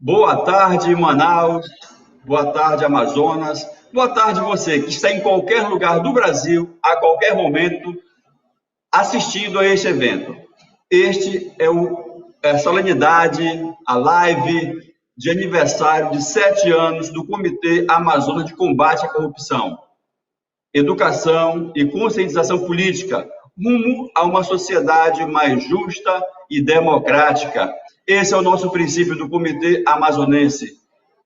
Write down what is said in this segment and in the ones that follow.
Boa tarde, Manaus. Boa tarde, Amazonas. Boa tarde, você que está em qualquer lugar do Brasil, a qualquer momento, assistindo a este evento. Este é a solenidade, a live de aniversário de 7 anos do Comitê Amazonas de Combate à Corrupção, Educação e Conscientização Política, rumo a uma sociedade mais justa e democrática. Esse é o nosso princípio do Comitê Amazonense,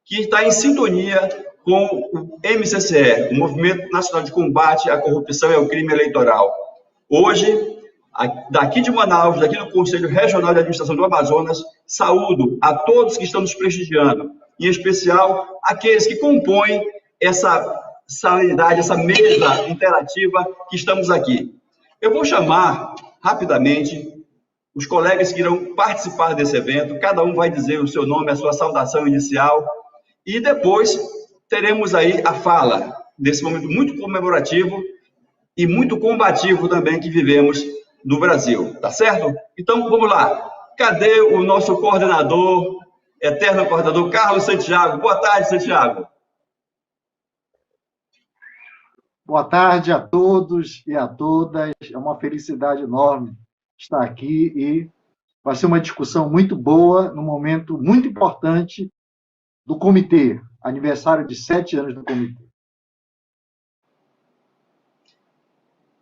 que está em sintonia com o MCCE, o Movimento Nacional de Combate à Corrupção e ao Crime Eleitoral. Hoje, daqui de Manaus, daqui do Conselho Regional de Administração do Amazonas, saúdo a todos que estão nos prestigiando, em especial aqueles que compõem essa solenidade, essa mesa interativa que estamos aqui. Eu vou chamar rapidamente os colegas que irão participar desse evento, cada um vai dizer o seu nome, a sua saudação inicial, e depois teremos aí a fala desse momento muito comemorativo e muito combativo também que vivemos no Brasil, tá certo? Então, vamos lá. Cadê o nosso coordenador, eterno coordenador, Carlos Santiago? Boa tarde, Santiago. Boa tarde a todos e a todas. É uma felicidade enorme estar aqui e vai ser uma discussão muito boa, num momento muito importante do comitê, aniversário de 7 anos do comitê.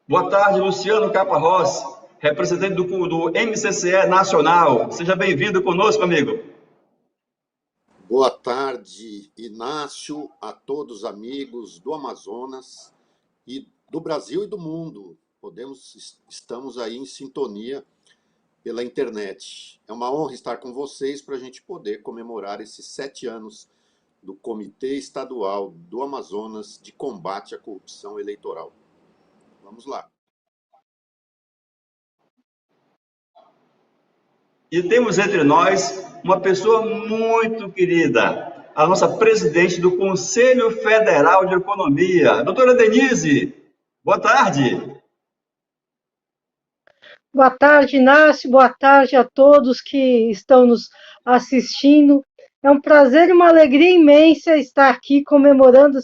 Boa tarde, Luciano Caparrós, representante do MCCE Nacional. Seja bem-vindo conosco, amigo. Boa tarde, Inácio, a todos os amigos do Amazonas e do Brasil e do mundo. Estamos aí em sintonia pela internet. É uma honra estar com vocês para a gente poder comemorar esses 7 anos do Comitê Estadual do Amazonas de Combate à Corrupção Eleitoral. Vamos lá. E temos entre nós uma pessoa muito querida, a nossa presidente do Conselho Federal de Economia, doutora Denise. Boa tarde. Boa tarde, Inácio. Boa tarde a todos que estão nos assistindo. É um prazer e uma alegria imensa estar aqui comemorando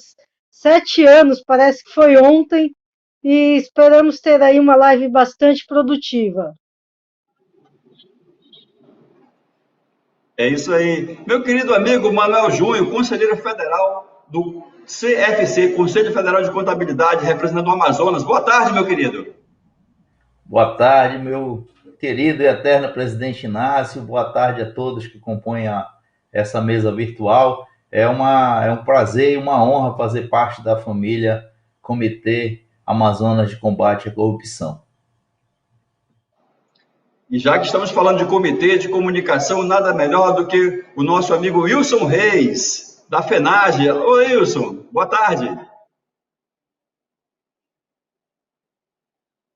7 anos, parece que foi ontem, e esperamos ter aí uma live bastante produtiva. É isso aí. Meu querido amigo Manuel Júnior, conselheiro federal do CFC, Conselho Federal de Contabilidade, representando o Amazonas. Boa tarde, meu querido. Boa tarde, meu querido e eterno presidente Inácio. Boa tarde a todos que compõem essa mesa virtual. É um prazer e uma honra fazer parte da família Comitê Amazonas de Combate à Corrupção. E já que estamos falando de comitê de comunicação, nada melhor do que o nosso amigo Wilson Reis, da FENAGE. Oi, Wilson, boa tarde.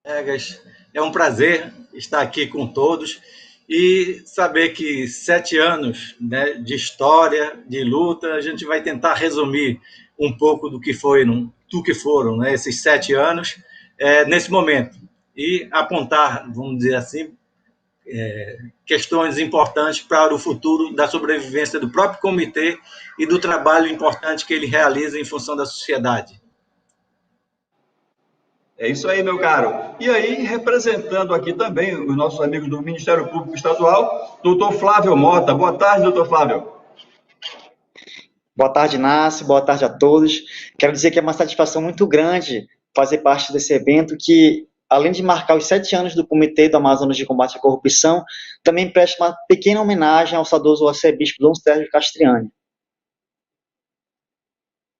Colegas, é um prazer estar aqui com todos e saber que 7 anos, né, de história, de luta, a gente vai tentar resumir um pouco do que foram, né, esses 7 anos nesse momento e apontar, vamos dizer assim, questões importantes para o futuro da sobrevivência do próprio comitê e do trabalho importante que ele realiza em função da sociedade. É isso aí, meu caro. E aí, representando aqui também os nossos amigos do Ministério Público Estadual, doutor Flávio Mota. Boa tarde, doutor Flávio. Boa tarde, Inácio. Boa tarde a todos. Quero dizer que é uma satisfação muito grande fazer parte desse evento que, além de marcar os 7 anos do Comitê do Amazonas de Combate à Corrupção, também presta uma pequena homenagem ao saudoso arcebispo Dom Sérgio Castriani.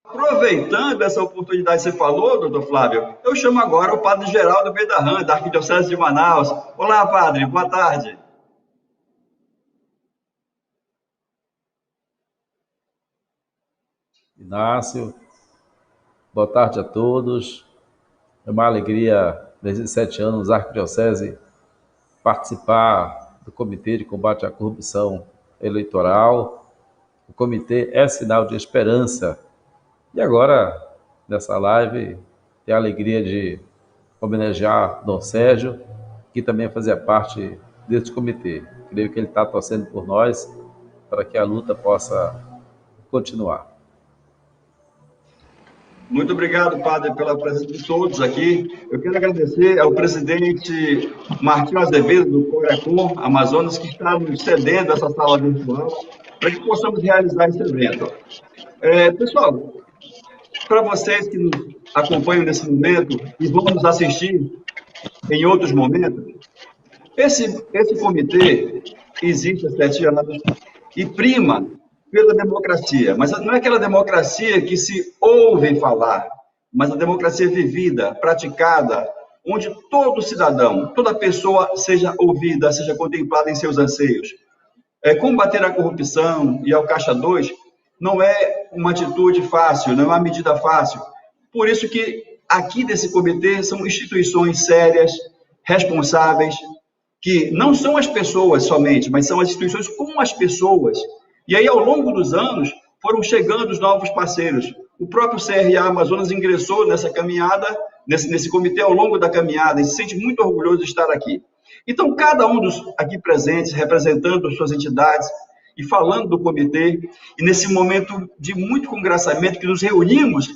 Aproveitando essa oportunidade que você falou, doutor Flávio, eu chamo agora o padre Geraldo Bedarran, da Arquidiocese de Manaus. Olá, padre, boa tarde. Inácio, boa tarde a todos. É uma alegria, desde 7 anos, a Arquidiocese participar do Comitê de Combate à Corrupção Eleitoral. O comitê é sinal de esperança. E agora, nessa live, tenho a alegria de homenagear Dom Sérgio, que também fazia parte desse comitê. Creio que ele está torcendo por nós para que a luta possa continuar. Muito obrigado, padre, pela presença de todos aqui. Eu quero agradecer ao presidente Martinho Azevedo, do Corecon Amazonas, que está nos cedendo essa sala virtual para que possamos realizar esse evento. Pessoal, para vocês que nos acompanham nesse momento e vão nos assistir em outros momentos, esse comitê existe há 7 anos e prima pela democracia, mas não é aquela democracia que se ouve falar, mas a democracia vivida, praticada, onde todo cidadão, toda pessoa seja ouvida, seja contemplada em seus anseios. Combater a corrupção e ao Caixa 2 não é uma atitude fácil, não é uma medida fácil. Por isso que aqui desse comitê são instituições sérias, responsáveis, que não são as pessoas somente, mas são as instituições com as pessoas. E aí, ao longo dos anos, foram chegando os novos parceiros. O próprio CRA Amazonas ingressou nessa caminhada, nesse comitê ao longo da caminhada, e se sente muito orgulhoso de estar aqui. Então, cada um dos aqui presentes, representando suas entidades e falando do comitê, e nesse momento de muito congraçamento que nos reunimos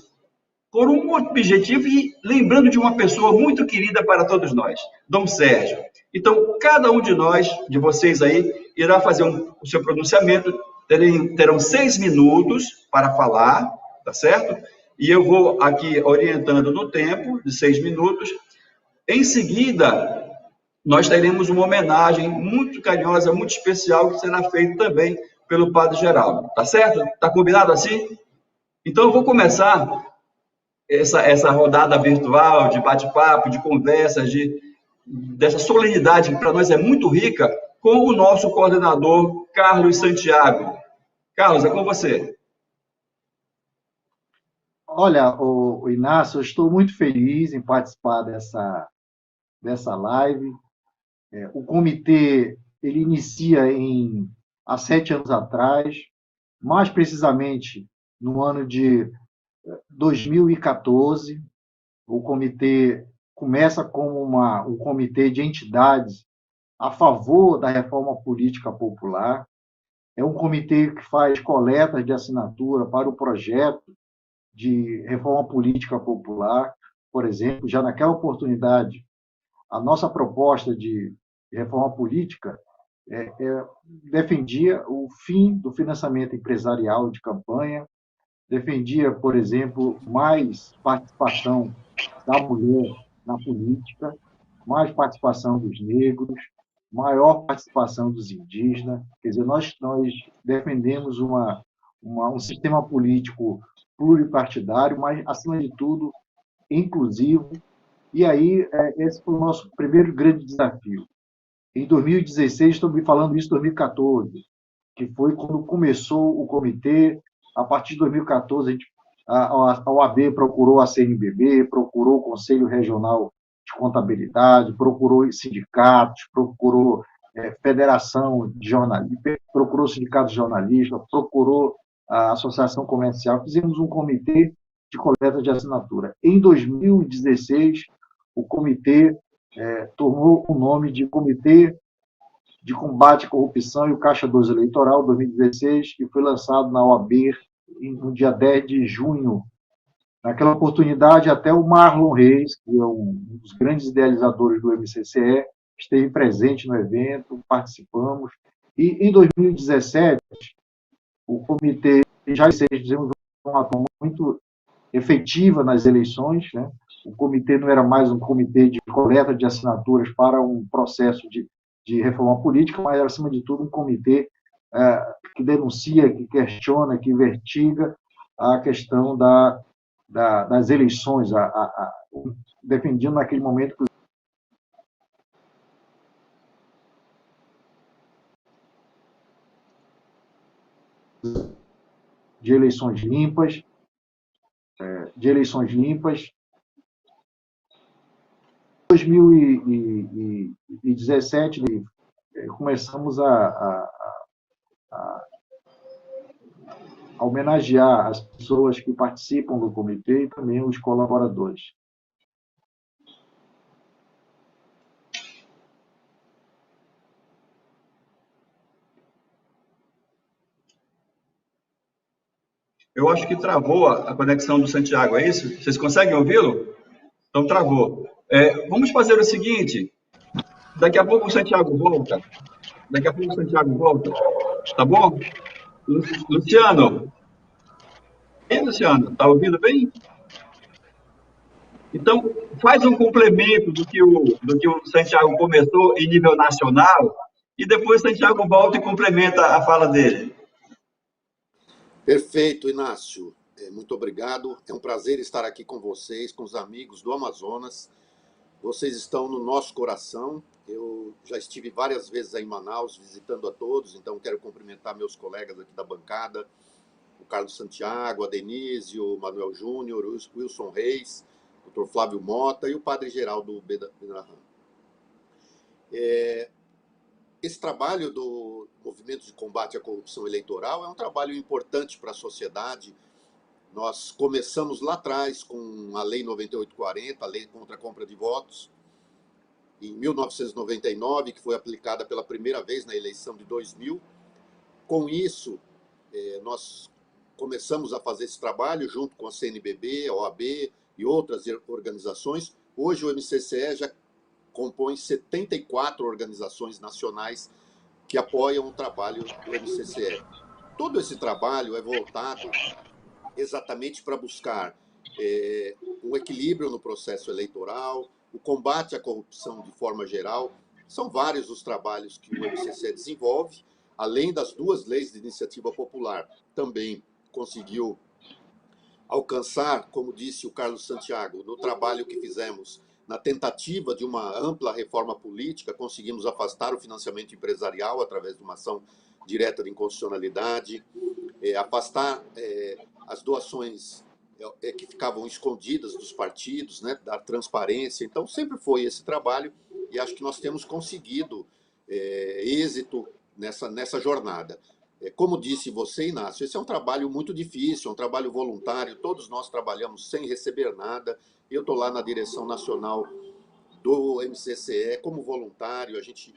por um objetivo e lembrando de uma pessoa muito querida para todos nós, Dom Sérgio. Então, cada um de nós, de vocês aí, irá fazer o seu pronunciamento, terão 6 minutos para falar, tá certo? E eu vou aqui orientando no tempo de 6 minutos. Em seguida, nós teremos uma homenagem muito carinhosa, muito especial, que será feita também pelo Padre Geraldo, tá certo? Tá combinado assim? Então, eu vou começar essa rodada virtual de bate-papo, de conversas, dessa solenidade que para nós é muito rica, com o nosso coordenador, Carlos Santiago. Carlos, é com você. Olha, o Inácio, eu estou muito feliz em participar dessa live. O comitê ele inicia há 7 anos atrás, mais precisamente no ano de 2014. O comitê começa como um comitê de entidades a favor da reforma política popular. É um comitê que faz coletas de assinatura para o projeto de reforma política popular. Por exemplo, já naquela oportunidade, a nossa proposta de reforma política defendia o fim do financiamento empresarial de campanha, defendia, por exemplo, mais participação da mulher na política, mais participação dos negros, maior participação dos indígenas. Quer dizer, nós defendemos um sistema político pluripartidário, mas, acima de tudo, inclusivo. E aí, esse foi o nosso primeiro grande desafio. Em 2016, estou me falando isso em 2014, que foi quando começou o comitê. A partir de 2014, a OAB procurou a CNBB, procurou o Conselho Regional de Contabilidade, procurou sindicatos, procurou Federação de Jornalistas, procurou Sindicato de Jornalistas, procurou a Associação Comercial. Fizemos um comitê de coleta de assinatura. Em 2016, o comitê tomou o nome de Comitê de Combate à Corrupção e o Caixa 2 Eleitoral 2016, que foi lançado na OAB no dia 10 de junho. Naquela oportunidade, até o Marlon Reis, que é um dos grandes idealizadores do MCCE, esteve presente no evento, participamos. E, em 2017, o comitê já fizemos uma ação muito efetiva nas eleições, né? O comitê não era mais um comitê de coleta de assinaturas para um processo de reforma política, mas era, acima de tudo, um comitê que denuncia, que questiona, que investiga a questão das eleições, defendendo naquele momento de eleições limpas, Em 2017, começamos a homenagear as pessoas que participam do comitê e também os colaboradores. Eu acho que travou a conexão do Santiago, é isso? Vocês conseguem ouvi-lo? Então travou. Vamos fazer o seguinte, daqui a pouco o Santiago volta. Daqui a pouco o Santiago volta. Tá bom? Luciano. Ei, Luciano, tá ouvindo bem? Então, faz um complemento do que o Santiago começou em nível nacional e depois o Santiago volta e complementa a fala dele. Perfeito, Inácio. Muito obrigado. É um prazer estar aqui com vocês, com os amigos do Amazonas. Vocês estão no nosso coração. Eu já estive várias vezes aí em Manaus visitando a todos, então quero cumprimentar meus colegas aqui da bancada, o Carlos Santiago, a Denise, o Manuel Júnior, o Wilson Reis, o Dr. Flávio Mota e o Padre Geraldo Benarran. Esse trabalho do Movimento de Combate à Corrupção Eleitoral é um trabalho importante para a sociedade. Nós começamos lá atrás com a Lei 9840, a Lei contra a Compra de Votos, em 1999, que foi aplicada pela primeira vez na eleição de 2000. Com isso, nós começamos a fazer esse trabalho junto com a CNBB, a OAB e outras organizações. Hoje o MCCE já compõe 74 organizações nacionais que apoiam o trabalho do MCCE. Todo esse trabalho é voltado exatamente para buscar um equilíbrio no processo eleitoral, o combate à corrupção de forma geral. São vários os trabalhos que o MCCE desenvolve, além das 2 leis de iniciativa popular. Também conseguiu alcançar, como disse o Carlos Santiago, no trabalho que fizemos na tentativa de uma ampla reforma política, conseguimos afastar o financiamento empresarial através de uma ação direta de inconstitucionalidade, afastar as doações que ficavam escondidas dos partidos, né, da transparência. Então, sempre foi esse trabalho e acho que nós temos conseguido êxito nessa jornada. Como disse você, Inácio, esse é um trabalho muito difícil, é um trabalho voluntário, todos nós trabalhamos sem receber nada. Eu estou lá na direção nacional do MCCE como voluntário, a gente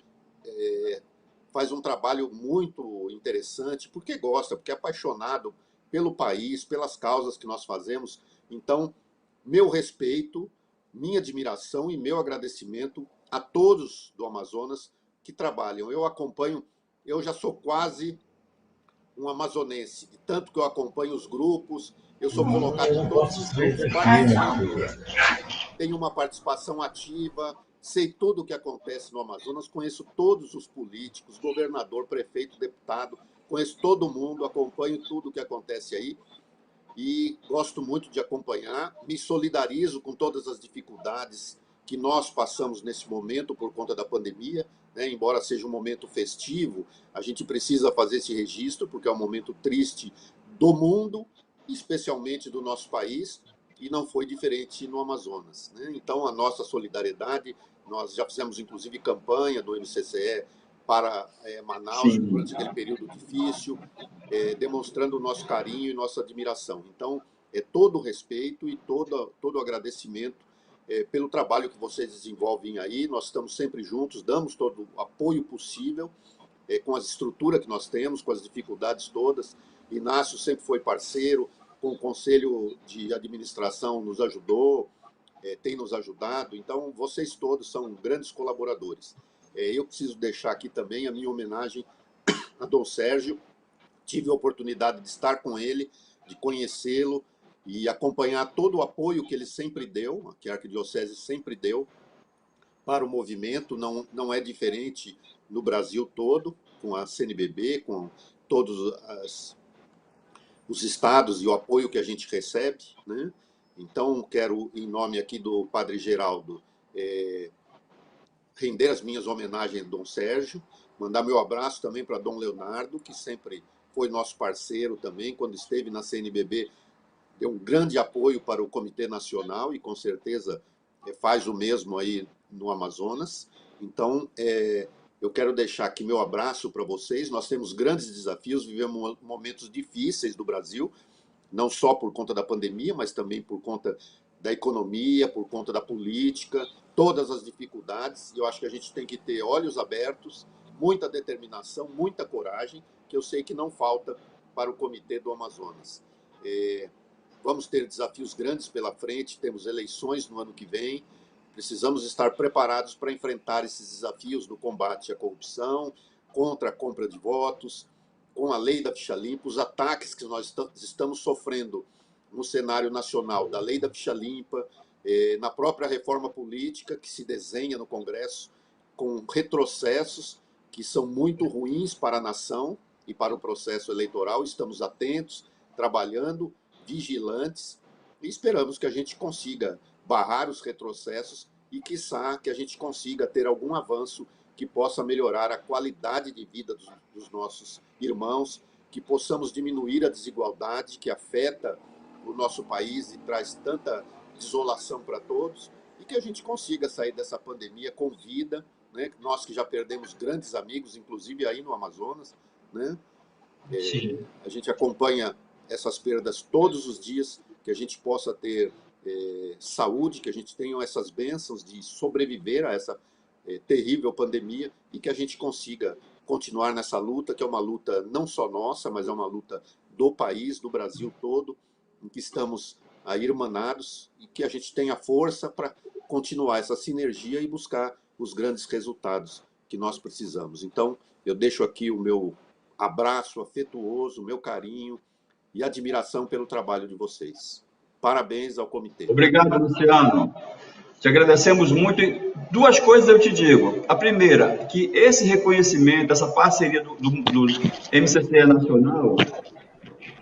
faz um trabalho muito interessante, porque gosta, porque é apaixonado pelo país, pelas causas que nós fazemos. Então, meu respeito, minha admiração e meu agradecimento a todos do Amazonas que trabalham. Eu acompanho, eu já sou quase um amazonense, de tanto que eu acompanho os grupos, eu sou colocado em todos os grupos, tenho uma participação ativa, sei tudo o que acontece no Amazonas, conheço todos os políticos, governador, prefeito, deputado, conheço todo mundo, acompanho tudo o que acontece aí e gosto muito de acompanhar, me solidarizo com todas as dificuldades que nós passamos nesse momento por conta da pandemia, né? Embora seja um momento festivo, a gente precisa fazer esse registro, porque é um momento triste do mundo, especialmente do nosso país, e não foi diferente no Amazonas, né? Então, a nossa solidariedade, nós já fizemos, inclusive, campanha do MCCE para Manaus, sim, durante aquele período difícil, demonstrando o nosso carinho e nossa admiração. Então, todo o respeito e todo o agradecimento pelo trabalho que vocês desenvolvem aí. Nós estamos sempre juntos, damos todo o apoio possível, com as estruturas que nós temos, com as dificuldades todas. Inácio sempre foi parceiro, com o Conselho de Administração nos ajudou, tem nos ajudado. Então, vocês todos são grandes colaboradores. Eu preciso deixar aqui também a minha homenagem a Dom Sérgio. Tive a oportunidade de estar com ele, de conhecê-lo e acompanhar todo o apoio que ele sempre deu, que a Arquidiocese sempre deu para o movimento. Não é diferente no Brasil todo, com a CNBB, com todos os estados e o apoio que a gente recebe, né? Então, quero, em nome aqui do Padre Geraldo, render as minhas homenagens a Dom Sérgio, mandar meu abraço também para Dom Leonardo, que sempre foi nosso parceiro também, quando esteve na CNBB, deu um grande apoio para o Comitê Nacional e, com certeza, faz o mesmo aí no Amazonas. Então, eu quero deixar aqui meu abraço para vocês. Nós temos grandes desafios, vivemos momentos difíceis do Brasil, não só por conta da pandemia, mas também por conta da economia, por conta da política, todas as dificuldades. E eu acho que a gente tem que ter olhos abertos, muita determinação, muita coragem, que eu sei que não falta para o Comitê do Amazonas. Vamos ter desafios grandes pela frente, temos eleições no ano que vem, precisamos estar preparados para enfrentar esses desafios no combate à corrupção, contra a compra de votos, com a lei da ficha limpa, os ataques que nós estamos sofrendo no cenário nacional da lei da ficha limpa, na própria reforma política que se desenha no Congresso, com retrocessos que são muito ruins para a nação e para o processo eleitoral. Estamos atentos, trabalhando, vigilantes, e esperamos que a gente consiga barrar os retrocessos e, quiçá, que a gente consiga ter algum avanço que possa melhorar a qualidade de vida dos nossos irmãos, que possamos diminuir a desigualdade que afeta o nosso país e traz tanta desolação para todos, e que a gente consiga sair dessa pandemia com vida, né? Nós que já perdemos grandes amigos, inclusive aí no Amazonas, né? A gente acompanha essas perdas todos os dias, que a gente possa ter saúde, que a gente tenha essas bênçãos de sobreviver a essa terrível pandemia, e que a gente consiga continuar nessa luta, que é uma luta não só nossa, mas é uma luta do país, do Brasil todo, em que estamos aí irmanados, e que a gente tenha força para continuar essa sinergia e buscar os grandes resultados que nós precisamos. Então, eu deixo aqui o meu abraço afetuoso, o meu carinho e admiração pelo trabalho de vocês. Parabéns ao comitê. Obrigado, Luciano. Te agradecemos muito. Duas coisas eu te digo. A primeira, que esse reconhecimento, essa parceria do MCCE Nacional,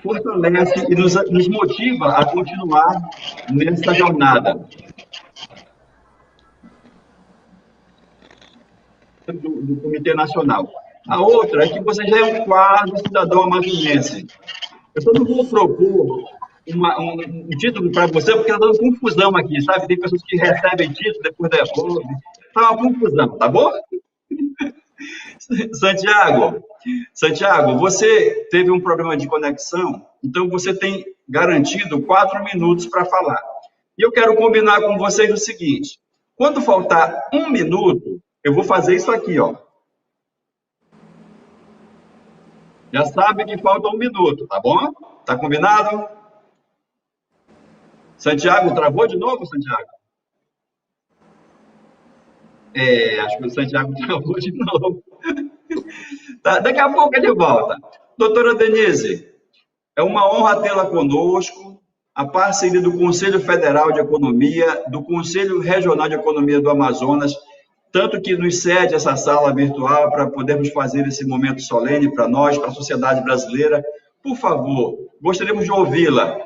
fortalece e nos motiva a continuar nessa jornada do Comitê Nacional. A outra é que você já é um quase cidadão amazonense. Eu só não vou propor um título para você, porque está dando confusão aqui, sabe? Tem pessoas que recebem título depois da prova. Está uma confusão, tá bom? Santiago, você teve um problema de conexão, então você tem garantido 4 minutos para falar. E eu quero combinar com vocês o seguinte: quando faltar 1 minuto, eu vou fazer isso aqui, ó. Já sabe que falta 1 minuto, tá bom? Tá combinado? Santiago, travou de novo, Santiago? Acho que o Santiago travou de novo. Tá, daqui a pouco ele volta. Doutora Denise, é uma honra tê-la conosco. A parceria do Conselho Federal de Economia, do Conselho Regional de Economia do Amazonas, tanto que nos cede essa sala virtual para podermos fazer esse momento solene para nós, para a sociedade brasileira. Por favor, gostaríamos de ouvi-la.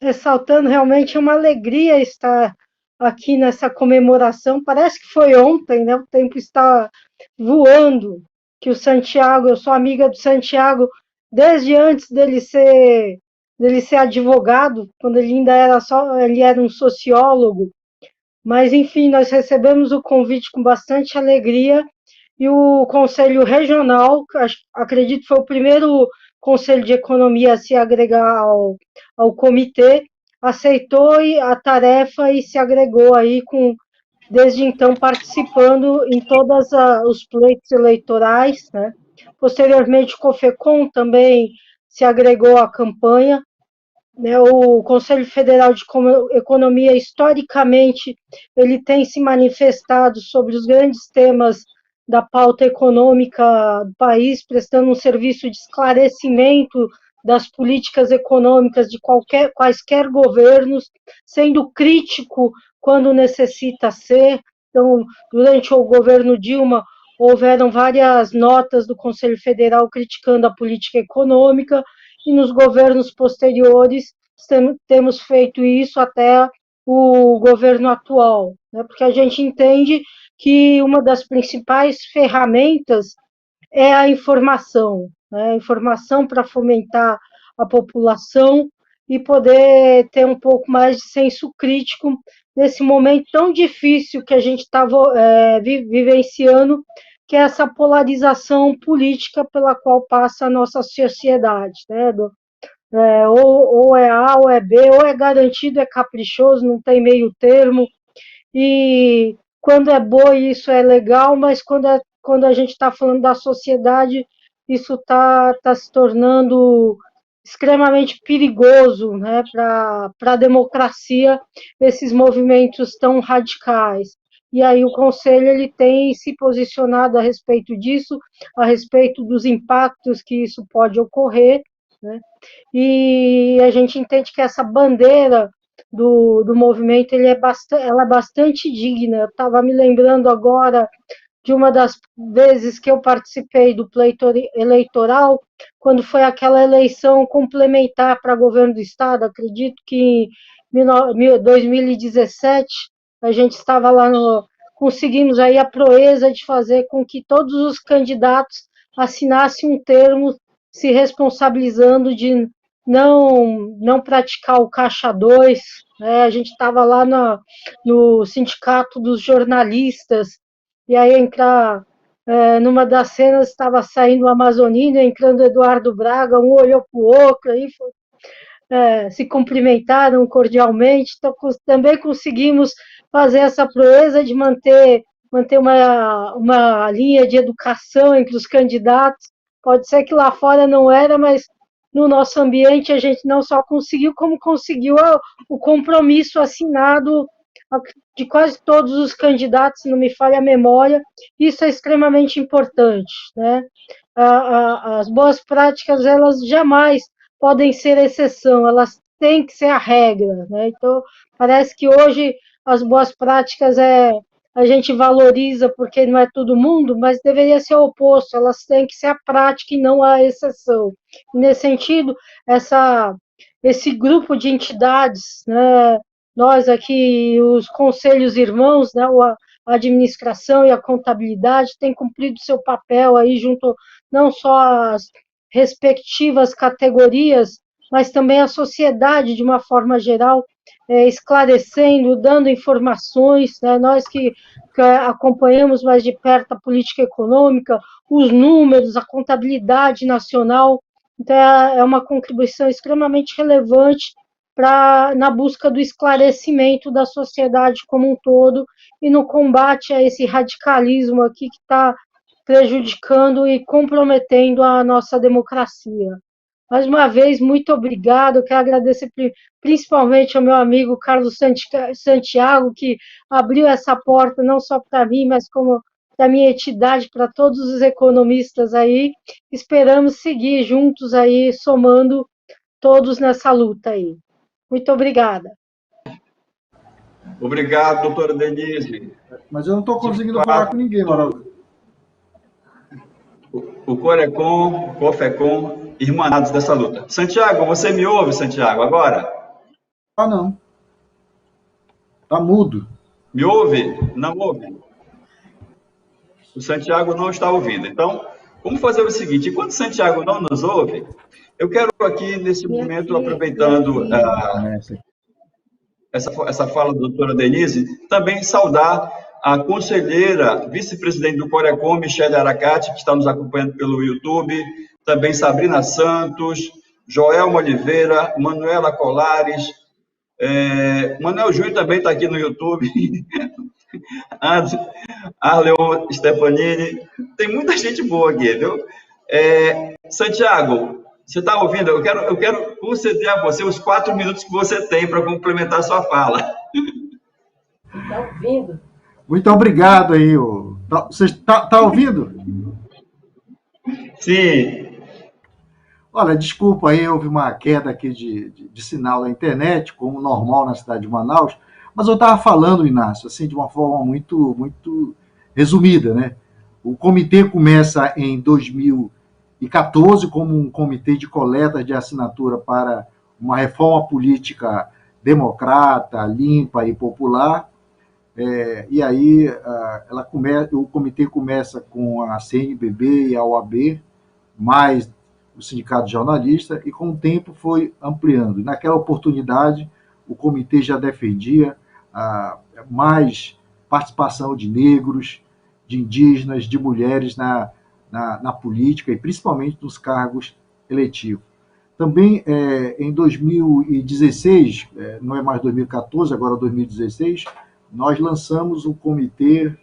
Ressaltando, realmente é uma alegria estar aqui nessa comemoração. Parece que foi ontem, né? O tempo está voando, que o Santiago, eu sou amiga do Santiago desde antes dele ser advogado, quando ele ainda ele era um sociólogo. Mas, enfim, nós recebemos o convite com bastante alegria, e o Conselho Regional, acredito que foi o primeiro Conselho de Economia a se agregar ao comitê, aceitou a tarefa e se agregou aí, desde então participando em todos os pleitos eleitorais, né? Posteriormente, o COFECOM também se agregou à campanha, né? O Conselho Federal de Economia, historicamente, ele tem se manifestado sobre os grandes temas da pauta econômica do país, prestando um serviço de esclarecimento das políticas econômicas de quaisquer governos, sendo crítico quando necessita ser. Então, durante o governo Dilma, houveram várias notas do Conselho Federal criticando a política econômica, e nos governos posteriores temos feito isso até o governo atual, né? Porque a gente entende que uma das principais ferramentas é a informação, né? A informação para fomentar a população e poder ter um pouco mais de senso crítico nesse momento tão difícil que a gente está vivenciando, que é essa polarização política pela qual passa a nossa sociedade, né? Ou é A ou é B, ou é garantido, é caprichoso, não tem meio termo. E quando é boi, isso é legal, mas quando a gente está falando da sociedade, isso está se tornando extremamente perigoso, né, para a democracia, esses movimentos tão radicais. E aí o Conselho ele tem se posicionado a respeito disso, a respeito dos impactos que isso pode ocorrer, né? E a gente entende que essa bandeira do movimento ela é bastante digna. Eu estava me lembrando agora de uma das vezes que eu participei do pleito eleitoral, quando foi aquela eleição complementar para governo do Estado, acredito que em 2017, a gente estava lá conseguimos aí a proeza de fazer com que todos os candidatos assinassem um termo se responsabilizando de não praticar o caixa 2, né? A gente estava lá no sindicato dos jornalistas, e aí entrar numa das cenas estava saindo o Amazonino, entrando o Eduardo Braga, um olhou para o outro, aí se cumprimentaram cordialmente, então também conseguimos fazer essa proeza de manter uma linha de educação entre os candidatos. Pode ser que lá fora não era, mas no nosso ambiente a gente não só conseguiu, como conseguiu o compromisso assinado de quase todos os candidatos, se não me falha a memória. Isso é extremamente importante, né? As boas práticas, elas jamais podem ser exceção, elas têm que ser a regra, né? Então, parece que hoje as boas práticas a gente valoriza porque não é todo mundo, mas deveria ser o oposto, elas têm que ser a prática e não a exceção. E nesse sentido, esse grupo de entidades, né, nós aqui, os conselhos irmãos, né, a administração e a contabilidade, têm cumprido seu papel aí junto não só às respectivas categorias, mas também a sociedade de uma forma geral, esclarecendo, dando informações, né? Nós que acompanhamos mais de perto a política econômica, os números, a contabilidade nacional, então é uma contribuição extremamente relevante na busca do esclarecimento da sociedade como um todo e no combate a esse radicalismo aqui que está prejudicando e comprometendo a nossa democracia. Mais uma vez, muito obrigado. Quero agradecer principalmente ao meu amigo Carlos Santiago, que abriu essa porta não só para mim, mas como para a minha entidade, para todos os economistas aí. Esperamos seguir juntos aí, somando todos nessa luta aí. Muito obrigada. Obrigado, doutora Denise. Mas eu não estou conseguindo falar com ninguém, Mauro. O Corecon, o COFECON, irmanados dessa luta. Santiago, você me ouve, Santiago, agora? Ah, não. Está mudo. Me ouve? Não ouve? O Santiago não está ouvindo. Então, vamos fazer o seguinte, enquanto o Santiago não nos ouve, eu quero aqui, nesse momento, aproveitando essa fala da doutora Denise, também saudar a conselheira, vice-presidente do Corecon, Michele Aracati, que está nos acompanhando pelo YouTube, também Sabrina Santos, Joelma Oliveira, Manuela Colares, Manuel Júnior também está aqui no YouTube, Arleon Stefanini, tem muita gente boa aqui, viu? Santiago, você está ouvindo? Eu quero conceder a você os 4 minutos que você tem para complementar a sua fala. Está ouvindo? Muito obrigado aí. Você está ouvindo? Sim. Olha, desculpa aí, houve uma queda aqui de sinal na internet, como normal na cidade de Manaus, mas eu estava falando, Inácio, assim, de uma forma muito, muito resumida, né? O comitê começa em 2014 como um comitê de coleta de assinatura para uma reforma política democrata, limpa e popular. E aí o comitê começa com a CNBB e a OAB, mais o Sindicato de Jornalistas, e com o tempo foi ampliando. Naquela oportunidade, o comitê já defendia mais participação de negros, de indígenas, de mulheres na política, e principalmente nos cargos eletivos. Também, em 2016, não é mais 2014, agora 2016, nós lançamos um comitê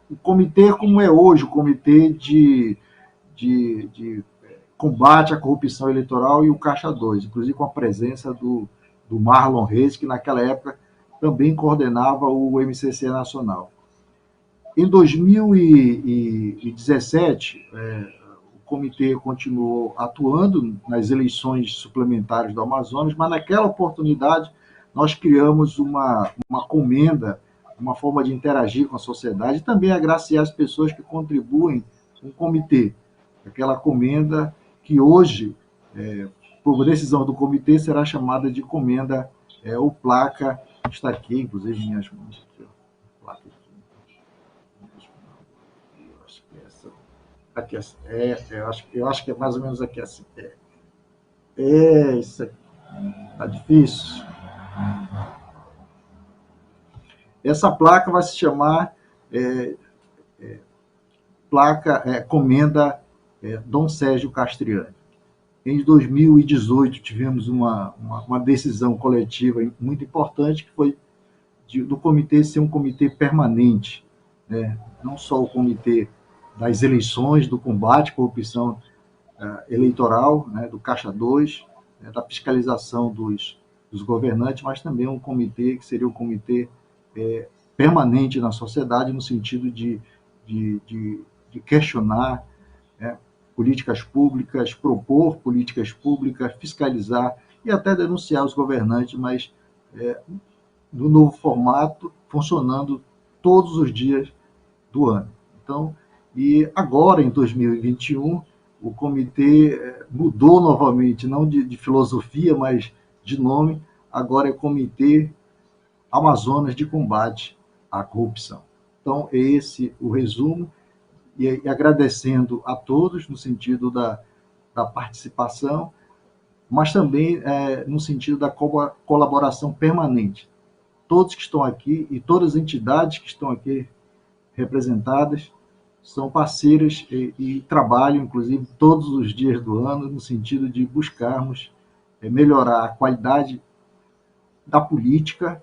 o comitê como é hoje, o comitê de combate à corrupção eleitoral e o Caixa 2, inclusive com a presença do Marlon Reis, que naquela época também coordenava o MCC Nacional. Em 2017, o comitê continuou atuando nas eleições suplementares do Amazonas, mas naquela oportunidade nós criamos uma comenda, uma forma de interagir com a sociedade e também agraciar as pessoas que contribuem com o comitê. Aquela comenda que hoje, por decisão do comitê, será chamada de comenda ou placa, está aqui, inclusive, minhas mãos, aqui, ó, placa aqui. Aqui, eu acho que é mais ou menos aqui assim. Isso aqui. Tá difícil. Essa placa vai se chamar comenda Dom Sérgio Castriani. Em 2018 tivemos uma decisão coletiva muito importante, que foi do comitê ser um comitê permanente, né? Não só o comitê das eleições, do combate à corrupção eleitoral, né, do Caixa 2, da fiscalização dos governantes, mas também um comitê que seria um comitê permanente na sociedade, no sentido de questionar políticas públicas, propor políticas públicas, fiscalizar e até denunciar os governantes, mas no novo formato, funcionando todos os dias do ano. Então, e agora, em 2021, o comitê mudou novamente, não de filosofia, mas de nome, agora é Comitê Amazonas de Combate à Corrupção. Então, é esse o resumo, e agradecendo a todos no sentido da participação, mas também no sentido da colaboração permanente. Todos que estão aqui e todas as entidades que estão aqui representadas são parceiras e trabalham, inclusive, todos os dias do ano, no sentido de buscarmos melhorar a qualidade da política,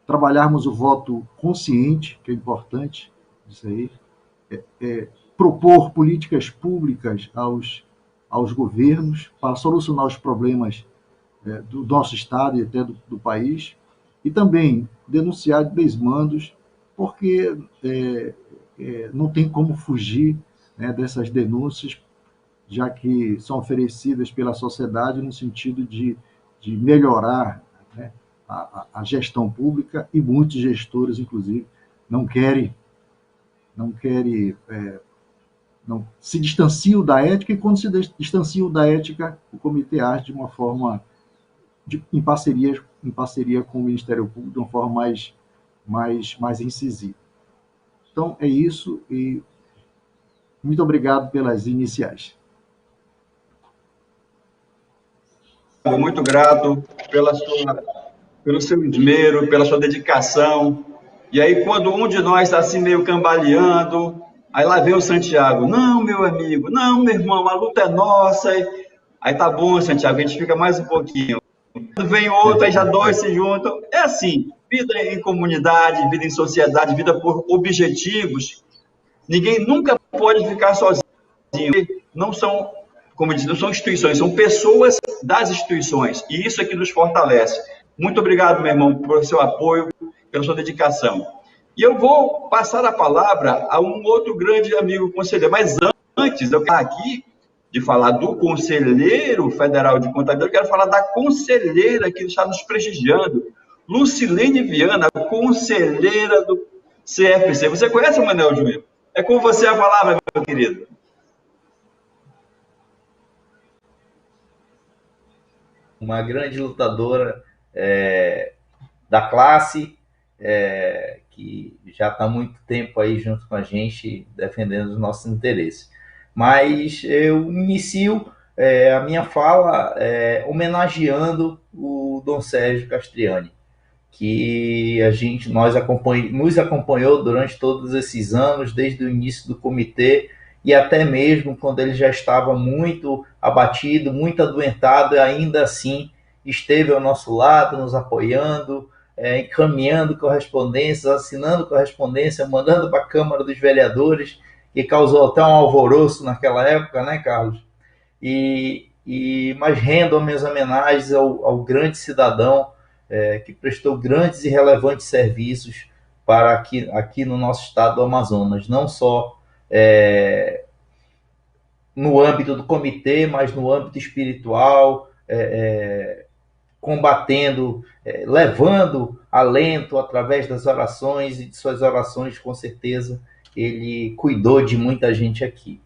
trabalharmos o voto consciente, que é importante, isso aí, propor políticas públicas aos governos para solucionar os problemas do nosso Estado e até do país, e também denunciar desmandos, porque não tem como fugir, né, dessas denúncias, já que são oferecidas pela sociedade no sentido de melhorar, né, a gestão pública, e muitos gestores, inclusive, não se distanciam da ética, e quando se distanciam da ética, o comitê age de uma forma em parceria com o Ministério Público, de uma forma mais incisiva. Então, é isso, e muito obrigado pelas iniciais. Muito grato pelo seu esmero, pela sua dedicação. E aí, quando um de nós está assim meio cambaleando, aí lá vem o Santiago. Não, meu amigo, não, meu irmão, a luta é nossa. Aí tá bom, Santiago, a gente fica mais um pouquinho. Quando vem outro, aí já dois se juntam. É assim, vida em comunidade, vida em sociedade, vida por objetivos. Ninguém nunca pode ficar sozinho. Não são, como eu disse, não são instituições, são pessoas das instituições. E isso é que nos fortalece. Muito obrigado, meu irmão, por seu apoio, pela sua dedicação. E eu vou passar a palavra a um outro grande amigo conselheiro. Mas antes, eu quero aqui de falar do conselheiro federal de contabilidade, eu quero falar da conselheira que está nos prestigiando, Lucilene Viana, conselheira do CFC. Você conhece o Manuel Júnior? É com você a palavra, meu querido. Uma grande lutadora da classe, que já está há muito tempo aí junto com a gente, defendendo os nossos interesses. Mas eu inicio a minha fala homenageando o Dom Sérgio Castriani, que nos acompanhou durante todos esses anos, desde o início do comitê, e até mesmo quando ele já estava muito abatido, muito adoentado, e ainda assim esteve ao nosso lado, nos apoiando, encaminhando correspondências, assinando correspondência, mandando para a Câmara dos Vereadores, que causou até um alvoroço naquela época, né, Carlos? Mas rendo minhas homenagens ao grande cidadão que prestou grandes e relevantes serviços para aqui no nosso estado do Amazonas, não só no âmbito do comitê, mas no âmbito espiritual, combatendo, levando alento através das orações, e de suas orações, com certeza, ele cuidou de muita gente aqui.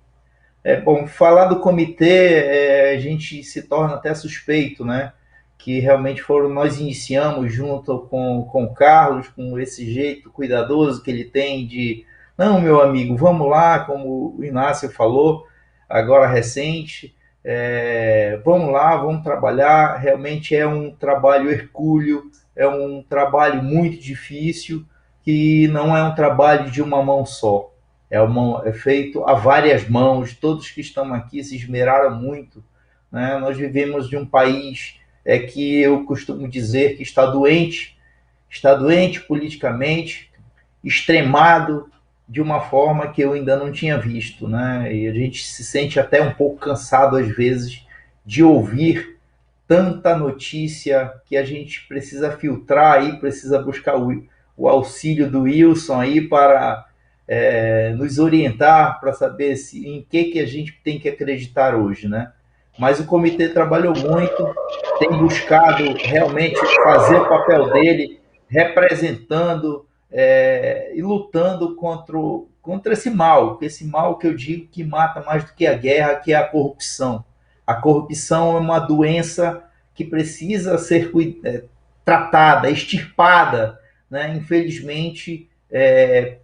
Bom, falar do comitê, a gente se torna até suspeito, né? Que realmente nós iniciamos junto com o Carlos, com esse jeito cuidadoso que ele tem de, não, meu amigo, vamos lá, como o Inácio falou, agora recente, vamos lá, vamos trabalhar. Realmente é um trabalho hercúleo, é um trabalho muito difícil, que não é um trabalho de uma mão só. É feito a várias mãos, todos que estão aqui se esmeraram muito, né? Nós vivemos de um país que eu costumo dizer que está doente politicamente, extremado de uma forma que eu ainda não tinha visto, né? E a gente se sente até um pouco cansado, às vezes, de ouvir tanta notícia que a gente precisa filtrar aí, precisa buscar o auxílio do Wilson aí para nos orientar, para saber em que a gente tem que acreditar hoje, né? Mas o comitê trabalhou muito, tem buscado realmente fazer o papel dele, representando e lutando contra esse mal que eu digo que mata mais do que a guerra, que é a corrupção. A corrupção é uma doença que precisa ser tratada, extirpada, né? Infelizmente,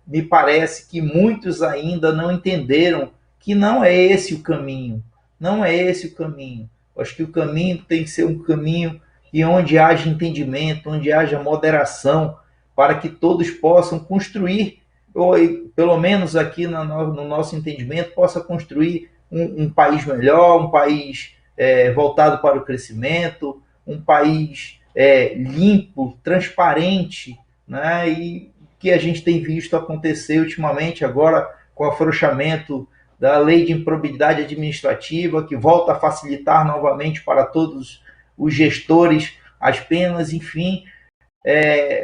me parece que muitos ainda não entenderam que não é esse o caminho. Não é esse o caminho. Eu acho que o caminho tem que ser um caminho onde haja entendimento, onde haja moderação, para que todos possam construir, ou pelo menos aqui no nosso entendimento, possa construir um país melhor, um país voltado para o crescimento, um país limpo, transparente, né? E que a gente tem visto acontecer ultimamente agora com o afrouxamento da lei de improbidade administrativa, que volta a facilitar novamente para todos os gestores as penas, enfim,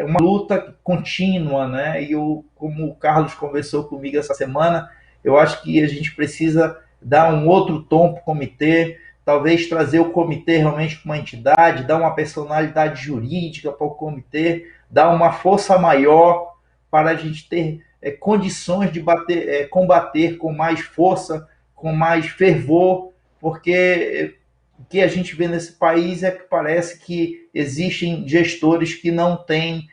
uma luta contínua, né? E como o Carlos conversou comigo essa semana, eu acho que a gente precisa dar um outro tom para o comitê, talvez trazer o comitê realmente como uma entidade, dar uma personalidade jurídica para o comitê, dar uma força maior para a gente ter condições de combater com mais força, com mais fervor, porque o que a gente vê nesse país é que parece que existem gestores que não têm,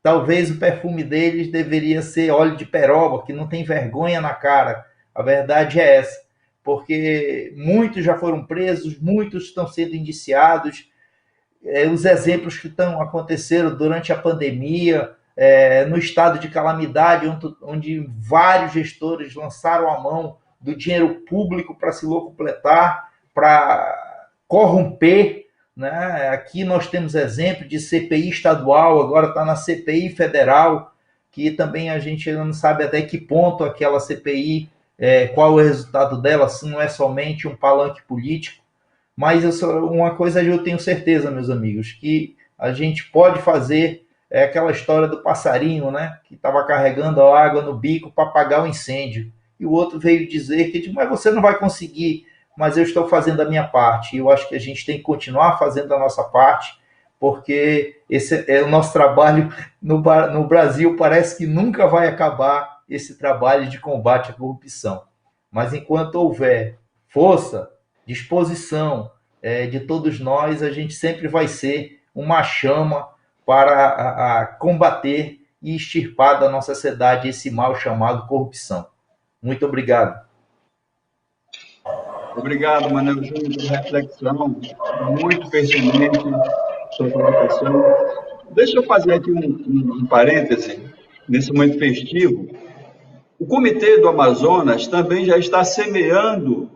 talvez o perfume deles deveria ser óleo de peroba, que não tem vergonha na cara. A verdade é essa, porque muitos já foram presos, muitos estão sendo indiciados. Os exemplos que aconteceram durante a pandemia, no estado de calamidade, onde vários gestores lançaram a mão do dinheiro público para se locupletar, para corromper, né? Aqui nós temos exemplo de CPI estadual, agora está na CPI federal, que também a gente não sabe até que ponto aquela CPI, qual o resultado dela, se não é somente um palanque político. Mas uma coisa eu tenho certeza, meus amigos, que a gente pode fazer aquela história do passarinho, né, que estava carregando a água no bico para apagar o incêndio. E o outro veio dizer que, mas você não vai conseguir, mas eu estou fazendo a minha parte. E eu acho que a gente tem que continuar fazendo a nossa parte, porque esse é o nosso trabalho no Brasil. Parece que nunca vai acabar esse trabalho de combate à corrupção. Mas enquanto houver força, disposição de todos nós, a gente sempre vai ser uma chama para combater e extirpar da nossa sociedade esse mal chamado corrupção. Muito obrigado. Obrigado, Manuel Júnior, pela reflexão muito pertinente sua colocação. Deixa eu fazer aqui um parêntese, nesse momento festivo. O Comitê do Amazonas também já está semeando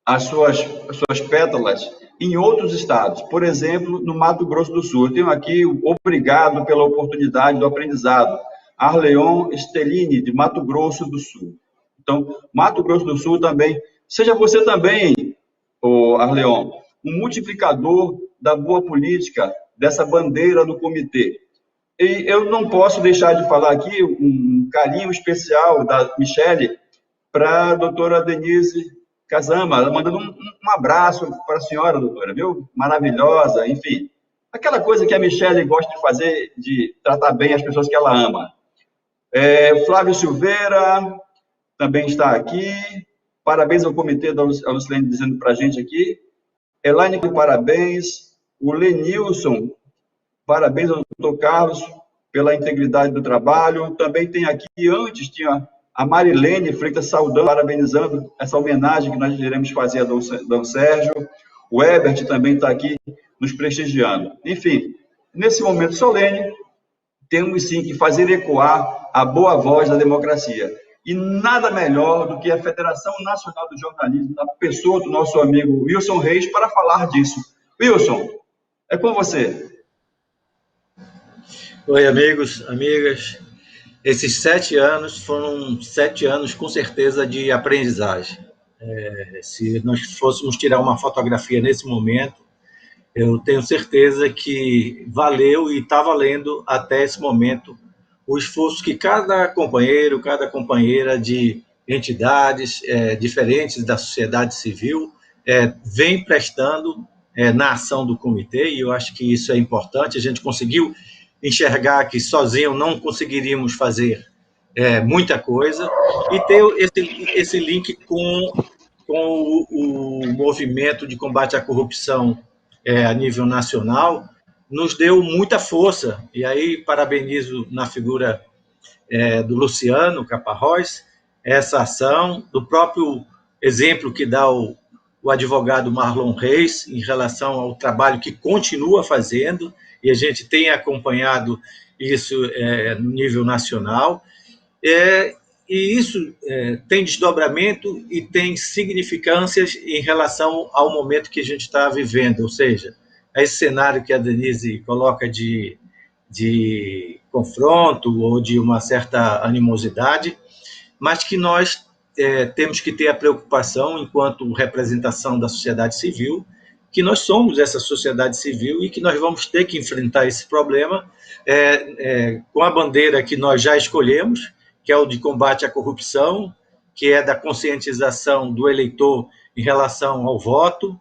as suas pétalas em outros estados, por exemplo, no Mato Grosso do Sul. Eu tenho aqui o obrigado pela oportunidade do aprendizado, Arleon Stellini, de Mato Grosso do Sul. Então, Mato Grosso do Sul também, seja você também, Arleon, um multiplicador da boa política, dessa bandeira do comitê. E eu não posso deixar de falar aqui um carinho especial da Michele para a doutora Denise Casama, mandando um abraço para a senhora, doutora, viu? Maravilhosa, enfim. Aquela coisa que a Michele gosta de fazer, de tratar bem as pessoas que ela ama. Flávio Silveira também está aqui. Parabéns ao comitê da Lucilene dizendo para a gente aqui. Elaine, parabéns. O Lenilson, parabéns ao doutor Carlos pela integridade do trabalho. Também tem aqui, antes tinha a Marilene Freitas saudando, parabenizando essa homenagem que nós iremos fazer a Dom Sérgio. O Ebert também está aqui nos prestigiando. Enfim, nesse momento solene, temos sim que fazer ecoar a boa voz da democracia. E nada melhor do que a Federação Nacional do Jornalismo, na pessoa do nosso amigo Wilson Reis, para falar disso. Wilson, é com você. Oi, amigos, amigas. Esses 7 anos foram 7 anos, com certeza, de aprendizagem. Se nós fôssemos tirar uma fotografia nesse momento, eu tenho certeza que valeu e está valendo até esse momento o esforço que cada companheiro, cada companheira de entidades diferentes da sociedade civil vem prestando na ação do comitê, e eu acho que isso é importante. A gente conseguiu enxergar que sozinho não conseguiríamos fazer muita coisa, e ter esse link com o movimento de combate à corrupção a nível nacional, nos deu muita força. E aí parabenizo na figura do Luciano Caparrós essa ação, do próprio exemplo que dá o advogado Marlon Reis em relação ao trabalho que continua fazendo, e a gente tem acompanhado isso no nível nacional, e isso tem desdobramento e tem significâncias em relação ao momento que a gente está vivendo, ou seja, esse cenário que a Denise coloca de confronto ou de uma certa animosidade, mas que nós temos que ter a preocupação, enquanto representação da sociedade civil, que nós somos essa sociedade civil e que nós vamos ter que enfrentar esse problema com a bandeira que nós já escolhemos, que é o de combate à corrupção, que é da conscientização do eleitor em relação ao voto,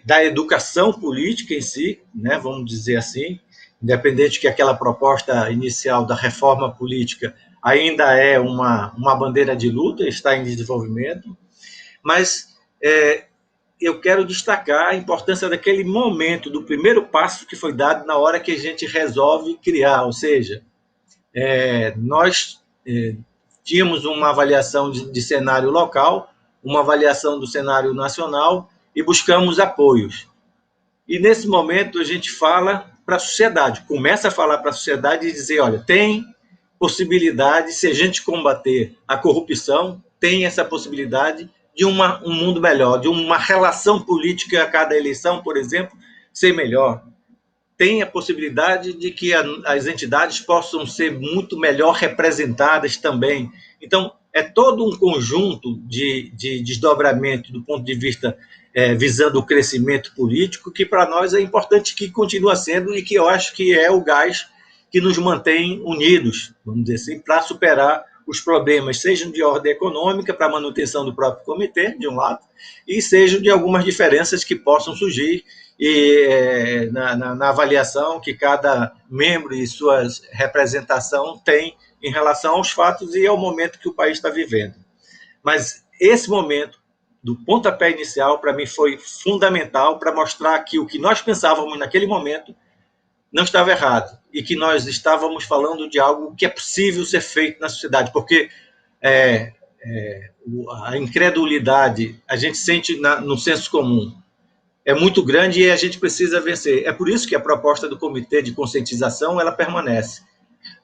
da educação política em si, né, vamos dizer assim, independente que aquela proposta inicial da reforma política ainda é uma bandeira de luta, está em desenvolvimento, mas eu quero destacar a importância daquele momento, do primeiro passo que foi dado na hora que a gente resolve criar, ou seja, nós tínhamos uma avaliação de cenário local, uma avaliação do cenário nacional e buscamos apoios. E nesse momento a gente fala para a sociedade, começa a falar para a sociedade e dizer, olha, tem possibilidade, se a gente combater a corrupção, tem essa possibilidade de um mundo melhor, de uma relação política a cada eleição, por exemplo, ser melhor. Tem a possibilidade de que as entidades possam ser muito melhor representadas também. Então, é todo um conjunto de desdobramento do ponto de vista visando o crescimento político, que para nós é importante, que continua sendo, e que eu acho que é o gás que nos mantém unidos, vamos dizer assim, para superar os problemas, sejam de ordem econômica, para a manutenção do próprio comitê, de um lado, e sejam de algumas diferenças que possam surgir na avaliação que cada membro e sua representação tem em relação aos fatos e ao momento que o país está vivendo. Mas esse momento, do pontapé inicial, para mim foi fundamental para mostrar que o que nós pensávamos naquele momento não estava errado, e que nós estávamos falando de algo que é possível ser feito na sociedade, porque a incredulidade, a gente sente no senso comum, é muito grande e a gente precisa vencer. É por isso que a proposta do Comitê de Conscientização ela permanece.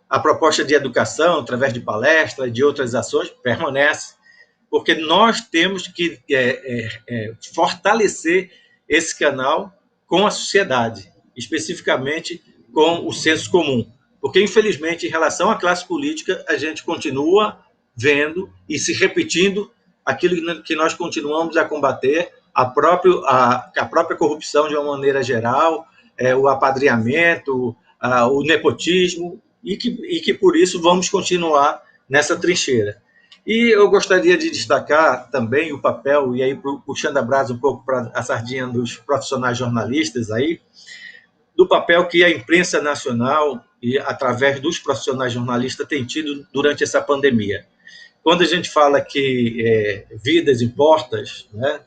A proposta de educação, através de palestras, de outras ações, permanece. porque nós temos que fortalecer esse canal com a sociedade, especificamente com o senso comum. Porque, infelizmente, em relação à classe política, a gente continua vendo e se repetindo aquilo que nós continuamos a combater, a própria corrupção de uma maneira geral, o apadrinhamento, o nepotismo, e que por isso vamos continuar nessa trincheira. E eu gostaria de destacar também o papel, e aí puxando a brasa um pouco para a sardinha dos profissionais jornalistas aí, do papel que a imprensa nacional, e através dos profissionais jornalistas, tem tido durante essa pandemia. Quando a gente fala que vidas importam, né,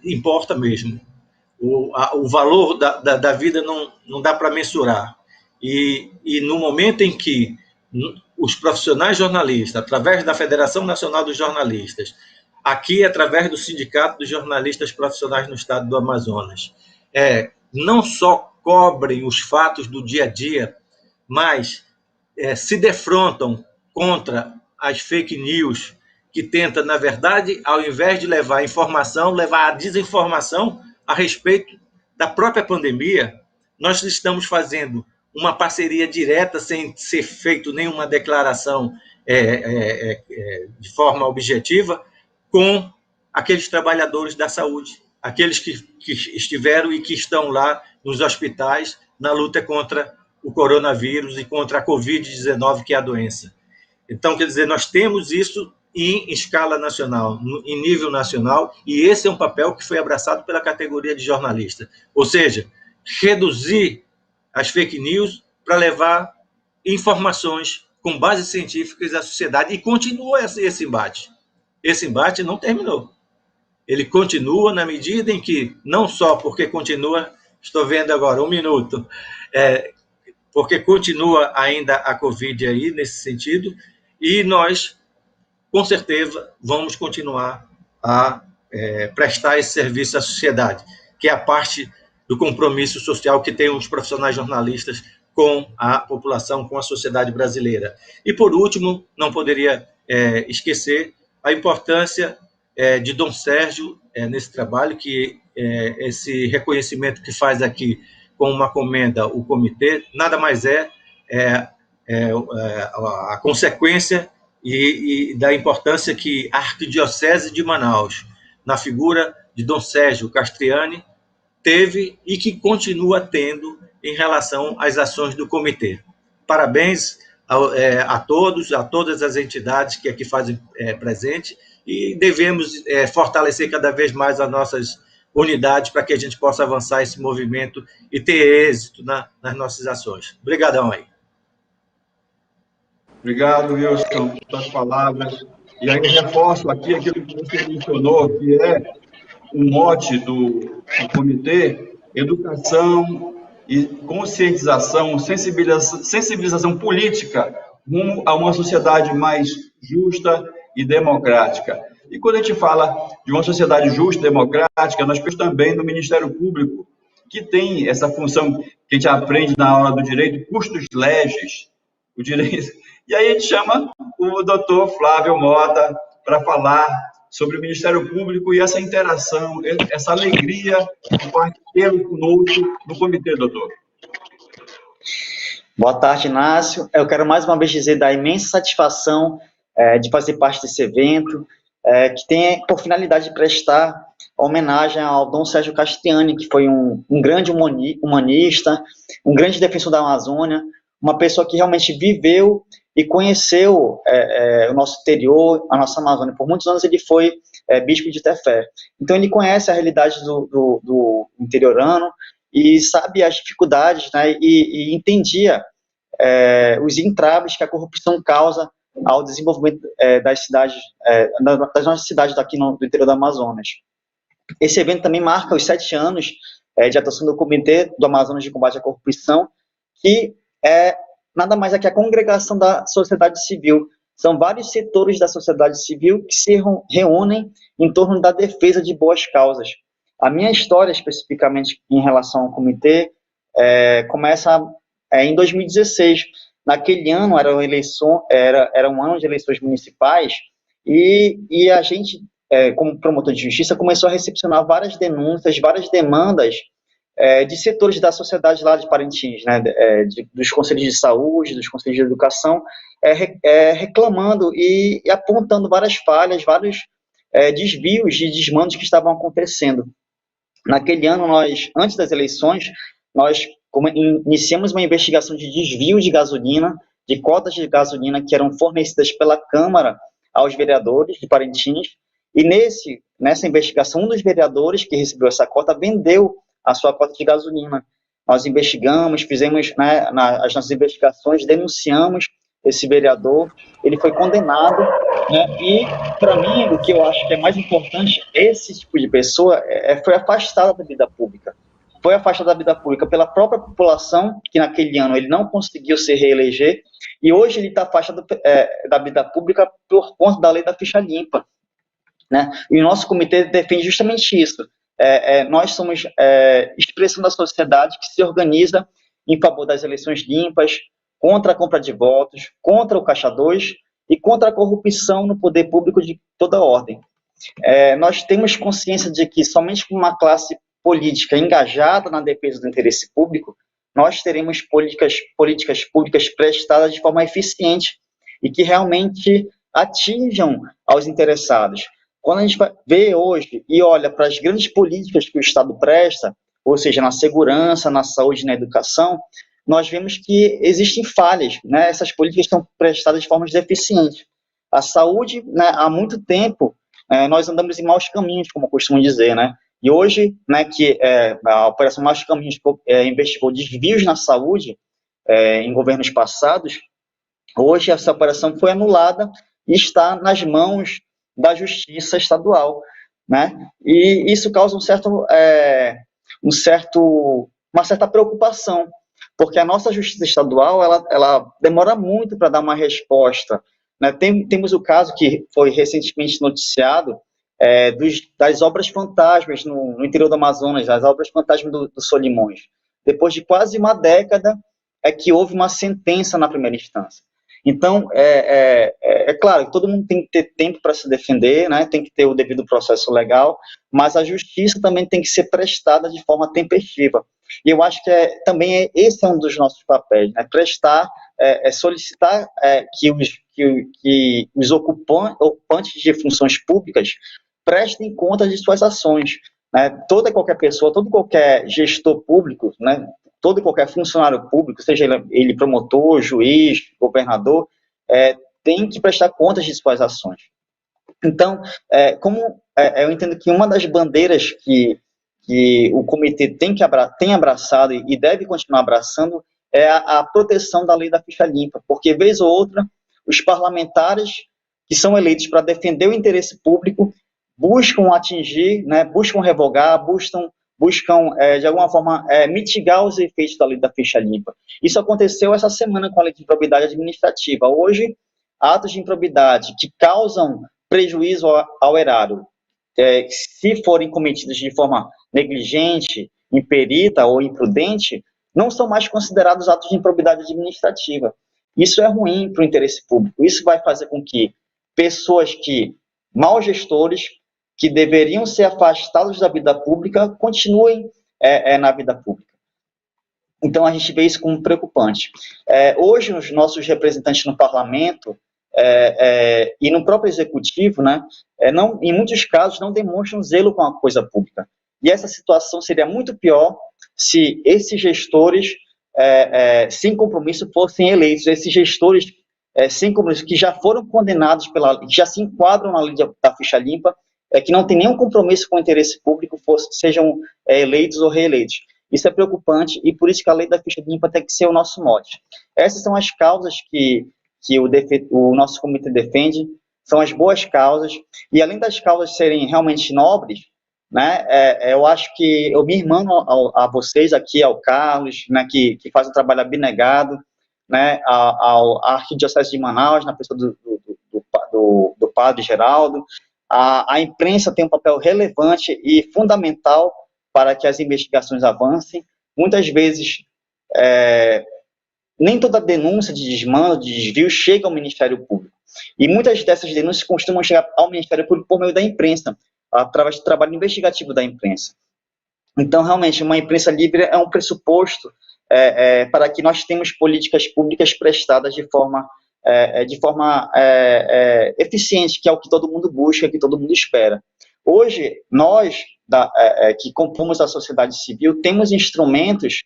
importa mesmo. O valor da vida não dá para mensurar. E no momento em que os profissionais jornalistas, através da Federação Nacional dos Jornalistas, aqui através do Sindicato dos Jornalistas Profissionais no Estado do Amazonas, não só cobrem os fatos do dia a dia, mas se defrontam contra as fake news, que tenta, na verdade, ao invés de levar a informação, levar a desinformação a respeito da própria pandemia. Nós estamos fazendo uma parceria direta, sem ser feito nenhuma declaração de forma objetiva, com aqueles trabalhadores da saúde, aqueles que estiveram e que estão lá nos hospitais na luta contra o coronavírus e contra a Covid-19, que é a doença. Então, quer dizer, nós temos isso em escala nacional, em nível nacional, e esse é um papel que foi abraçado pela categoria de jornalista. Ou seja, reduzir as fake news para levar informações com bases científicas à sociedade, e continua esse embate. Esse embate não terminou. Ele continua na medida em que, não só porque continua, estou vendo agora, um minuto, porque continua ainda a Covid aí, nesse sentido, e nós, com certeza, vamos continuar a prestar esse serviço à sociedade, que é a parte do compromisso social que tem os profissionais jornalistas com a população, com a sociedade brasileira. E, por último, não poderia esquecer a importância de Dom Sérgio nesse trabalho, que esse reconhecimento que faz aqui com uma comenda o comitê, nada mais a consequência e da importância que a Arquidiocese de Manaus, na figura de Dom Sérgio Castriani, teve e que continua tendo em relação às ações do comitê. Parabéns a todos, a todas as entidades que aqui fazem presente, e devemos fortalecer cada vez mais as nossas unidades para que a gente possa avançar esse movimento e ter êxito nas nossas ações. Obrigadão aí. Obrigado, Wilson, pelas palavras. E aí reforço aqui aquilo que você mencionou, que é um mote do comitê: educação e conscientização, sensibilização política rumo a uma sociedade mais justa e democrática. E quando a gente fala de uma sociedade justa e democrática, nós pensamos também no Ministério Público, que tem essa função que a gente aprende na aula do direito, custos legis, o direito. E aí a gente chama o doutor Flávio Mota para falar sobre o Ministério Público e essa interação, essa alegria de participar conosco no comitê, doutor. Boa tarde, Inácio. Eu quero mais uma vez dizer da imensa satisfação de fazer parte desse evento, que tem por finalidade de prestar homenagem ao Dom Sérgio Castriani, que foi um grande humanista, um grande defensor da Amazônia, uma pessoa que realmente viveu e conheceu o nosso interior, a nossa Amazônia. Por muitos anos ele foi bispo de Tefé. Então ele conhece a realidade do interiorano e sabe as dificuldades, né, e entendia os entraves que a corrupção causa ao desenvolvimento das cidades, das nossas cidades daqui do interior do Amazonas. Esse evento também marca os 7 anos de atuação do Comitê do Amazonas de Combate à Corrupção, que nada mais é que a congregação da sociedade civil. São vários setores da sociedade civil que se reúnem em torno da defesa de boas causas. A minha história, especificamente em relação ao comitê, começa em 2016. Naquele ano era um ano de eleições municipais, E a gente, como promotor de justiça, começou a recepcionar várias denúncias, várias demandas de setores da sociedade lá de Parintins, né, dos conselhos de saúde, dos conselhos de educação, reclamando e apontando várias falhas, vários desvios e desmandos que estavam acontecendo. Naquele ano, antes das eleições, nós iniciamos uma investigação de desvio de gasolina, de cotas de gasolina que eram fornecidas pela Câmara aos vereadores de Parintins, e nessa investigação, um dos vereadores que recebeu essa cota vendeu a sua cota de gasolina. Nós investigamos, fizemos as nossas investigações, denunciamos esse vereador, ele foi condenado, né, e, para mim, o que eu acho que é mais importante, esse tipo de pessoa foi afastada da vida pública. Foi afastado da vida pública pela própria população, que naquele ano ele não conseguiu se reeleger, e hoje ele está afastado da vida pública por conta da lei da ficha limpa, né? E o nosso comitê defende justamente isso. Nós somos expressão da sociedade que se organiza em favor das eleições limpas, contra a compra de votos, contra o Caixa 2 e contra a corrupção no poder público de toda ordem. Nós temos consciência de que somente com uma classe política engajada na defesa do interesse público, nós teremos políticas públicas prestadas de forma eficiente e que realmente atinjam aos interessados. Quando a gente vê hoje e olha para as grandes políticas que o Estado presta, ou seja, na segurança, na saúde e na educação, nós vemos que existem falhas, né? Essas políticas são prestadas de forma deficiente. A saúde, né, há muito tempo, nós andamos em maus caminhos, como eu costumo dizer, né? E hoje, né, que a Operação Maus Caminhos investigou desvios na saúde em governos passados, hoje essa operação foi anulada e está nas mãos da Justiça Estadual, né? E isso causa uma certa preocupação, porque a nossa Justiça Estadual ela demora muito para dar uma resposta, né? Temos o caso que foi recentemente noticiado das obras fantasmas no interior do Amazonas, as obras fantasmas do Solimões. Depois de quase uma década que houve uma sentença na primeira instância. Então, claro que todo mundo tem que ter tempo para se defender, né? Tem que ter o devido processo legal, mas a justiça também tem que ser prestada de forma tempestiva. E eu acho que também esse é um dos nossos papéis, né? Prestar, solicitar que os ocupantes de funções públicas prestem conta de suas ações, né? Toda e qualquer pessoa, todo e qualquer gestor público, né? Todo e qualquer funcionário público, seja ele promotor, juiz, governador, tem que prestar contas de suas ações. Então, eu entendo que uma das bandeiras que o comitê tem abraçado e deve continuar abraçando é a proteção da lei da ficha limpa, porque, vez ou outra, os parlamentares que são eleitos para defender o interesse público buscam atingir, né, buscam revogar, buscam de alguma forma, mitigar os efeitos da lei da ficha limpa. Isso aconteceu essa semana com a lei de improbidade administrativa. Hoje, atos de improbidade que causam prejuízo ao erário, se forem cometidos de forma negligente, imperita ou imprudente, não são mais considerados atos de improbidade administrativa. Isso é ruim para o interesse público. Isso vai fazer com que pessoas maus gestores, que deveriam ser afastados da vida pública, continuem na vida pública. Então, a gente vê isso como preocupante. Hoje, os nossos representantes no parlamento e no próprio executivo, né, em muitos casos, não demonstram zelo com a coisa pública. E essa situação seria muito pior se esses gestores, sem compromisso, fossem eleitos. Esses gestores, sem compromisso, que já foram condenados que já se enquadram na lei da ficha limpa, que não tem nenhum compromisso com o interesse público, sejam eleitos ou reeleitos. Isso é preocupante e por isso que a lei da ficha limpa tem que ser o nosso mote. Essas são as causas que o nosso comitê defende, são as boas causas, e além das causas serem realmente nobres, né, eu acho que eu me irmano a vocês aqui, ao Carlos, né, que faz um trabalho abnegado, né, à Arquidiocese de Manaus, na pessoa do padre Geraldo. A imprensa tem um papel relevante e fundamental para que as investigações avancem. Muitas vezes, nem toda denúncia de desmando, de desvio, chega ao Ministério Público. E muitas dessas denúncias costumam chegar ao Ministério Público por meio da imprensa, através do trabalho investigativo da imprensa. Então, realmente, uma imprensa livre é um pressuposto para que nós tenhamos políticas públicas prestadas de forma eficiente, que é o que todo mundo busca, que todo mundo espera. Hoje, nós, que compomos a sociedade civil, temos instrumentos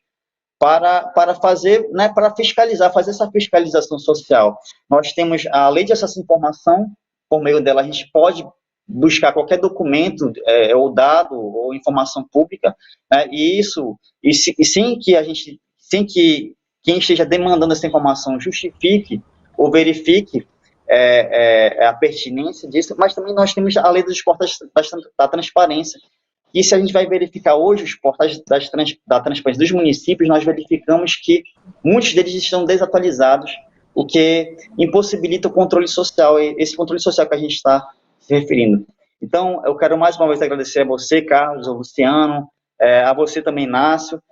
para fazer, né, para fiscalizar, fazer essa fiscalização social. Nós temos a Lei de Acesso à Informação, por meio dela a gente pode buscar qualquer documento ou dado ou informação pública, né, e sem que quem esteja demandando essa informação justifique ou verifique a pertinência disso, mas também nós temos a Lei dos Portais da Transparência. E se a gente vai verificar hoje os portais da transparência dos municípios, nós verificamos que muitos deles estão desatualizados, o que impossibilita o controle social, esse controle social que a gente está se referindo. Então, eu quero mais uma vez agradecer a você, Carlos, ao Luciano, a você também, Inácio,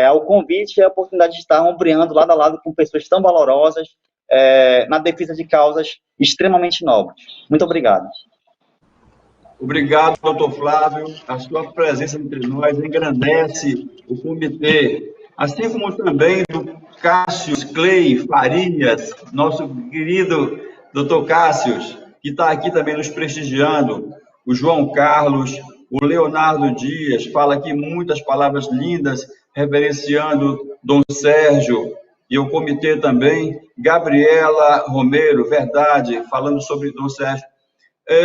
ao convite e a oportunidade de estar ombreando lado a lado com pessoas tão valorosas na defesa de causas extremamente nobres. Muito obrigado. Obrigado, doutor Flávio. A sua presença entre nós engrandece o comitê, assim como também do Cássio Clay Farias, nosso querido doutor Cássio, que está aqui também nos prestigiando, o João Carlos, o Leonardo Dias, fala aqui muitas palavras lindas, reverenciando Dom Sérgio, e o comitê também, Gabriela Romero, verdade, falando sobre Dom Sérgio.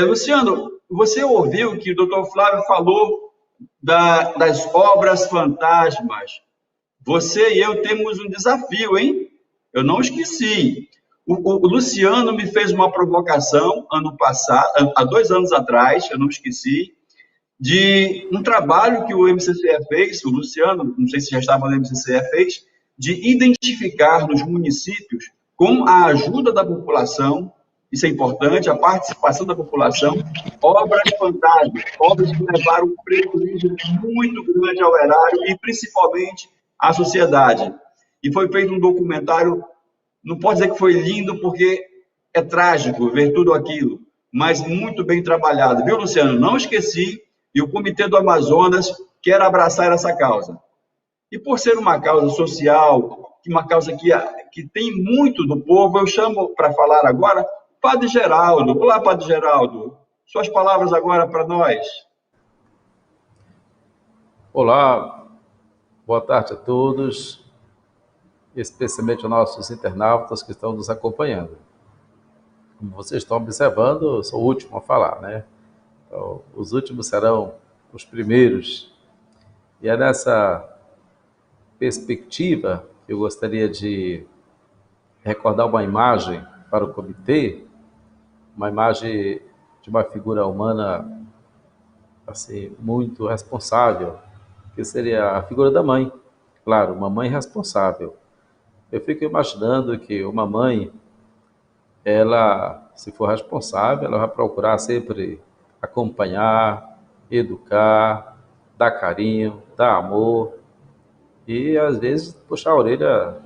Luciano, você ouviu que o doutor Flávio falou das obras fantasmas. Você e eu temos um desafio, hein? Eu não esqueci. O Luciano me fez uma provocação ano passado, há 2 anos atrás, eu não esqueci, de um trabalho que o MCCE fez, o Luciano, não sei se já estava no MCCE, fez, de identificar nos municípios, com a ajuda da população, isso é importante, a participação da população, obras fantásticas, obras que levaram um prejuízo muito grande ao erário e principalmente à sociedade. E foi feito um documentário, não pode dizer que foi lindo, porque é trágico ver tudo aquilo, mas muito bem trabalhado. Viu, Luciano? Não esqueci, e o Comitê do Amazonas quer abraçar essa causa. E por ser uma causa social, uma causa que tem muito do povo, eu chamo para falar agora Padre Geraldo. Olá, Padre Geraldo. Suas palavras agora para nós. Olá, boa tarde a todos, especialmente aos nossos internautas que estão nos acompanhando. Como vocês estão observando, eu sou o último a falar, né? Então, os últimos serão os primeiros. E é nessa perspectiva que eu gostaria de recordar uma imagem para o comitê, uma imagem de uma figura humana assim, muito responsável, que seria a figura da mãe. Claro, uma mãe responsável. Eu fico imaginando que uma mãe, ela, se for responsável, ela vai procurar sempre acompanhar, educar, dar carinho, dar amor e, às vezes, puxar a orelha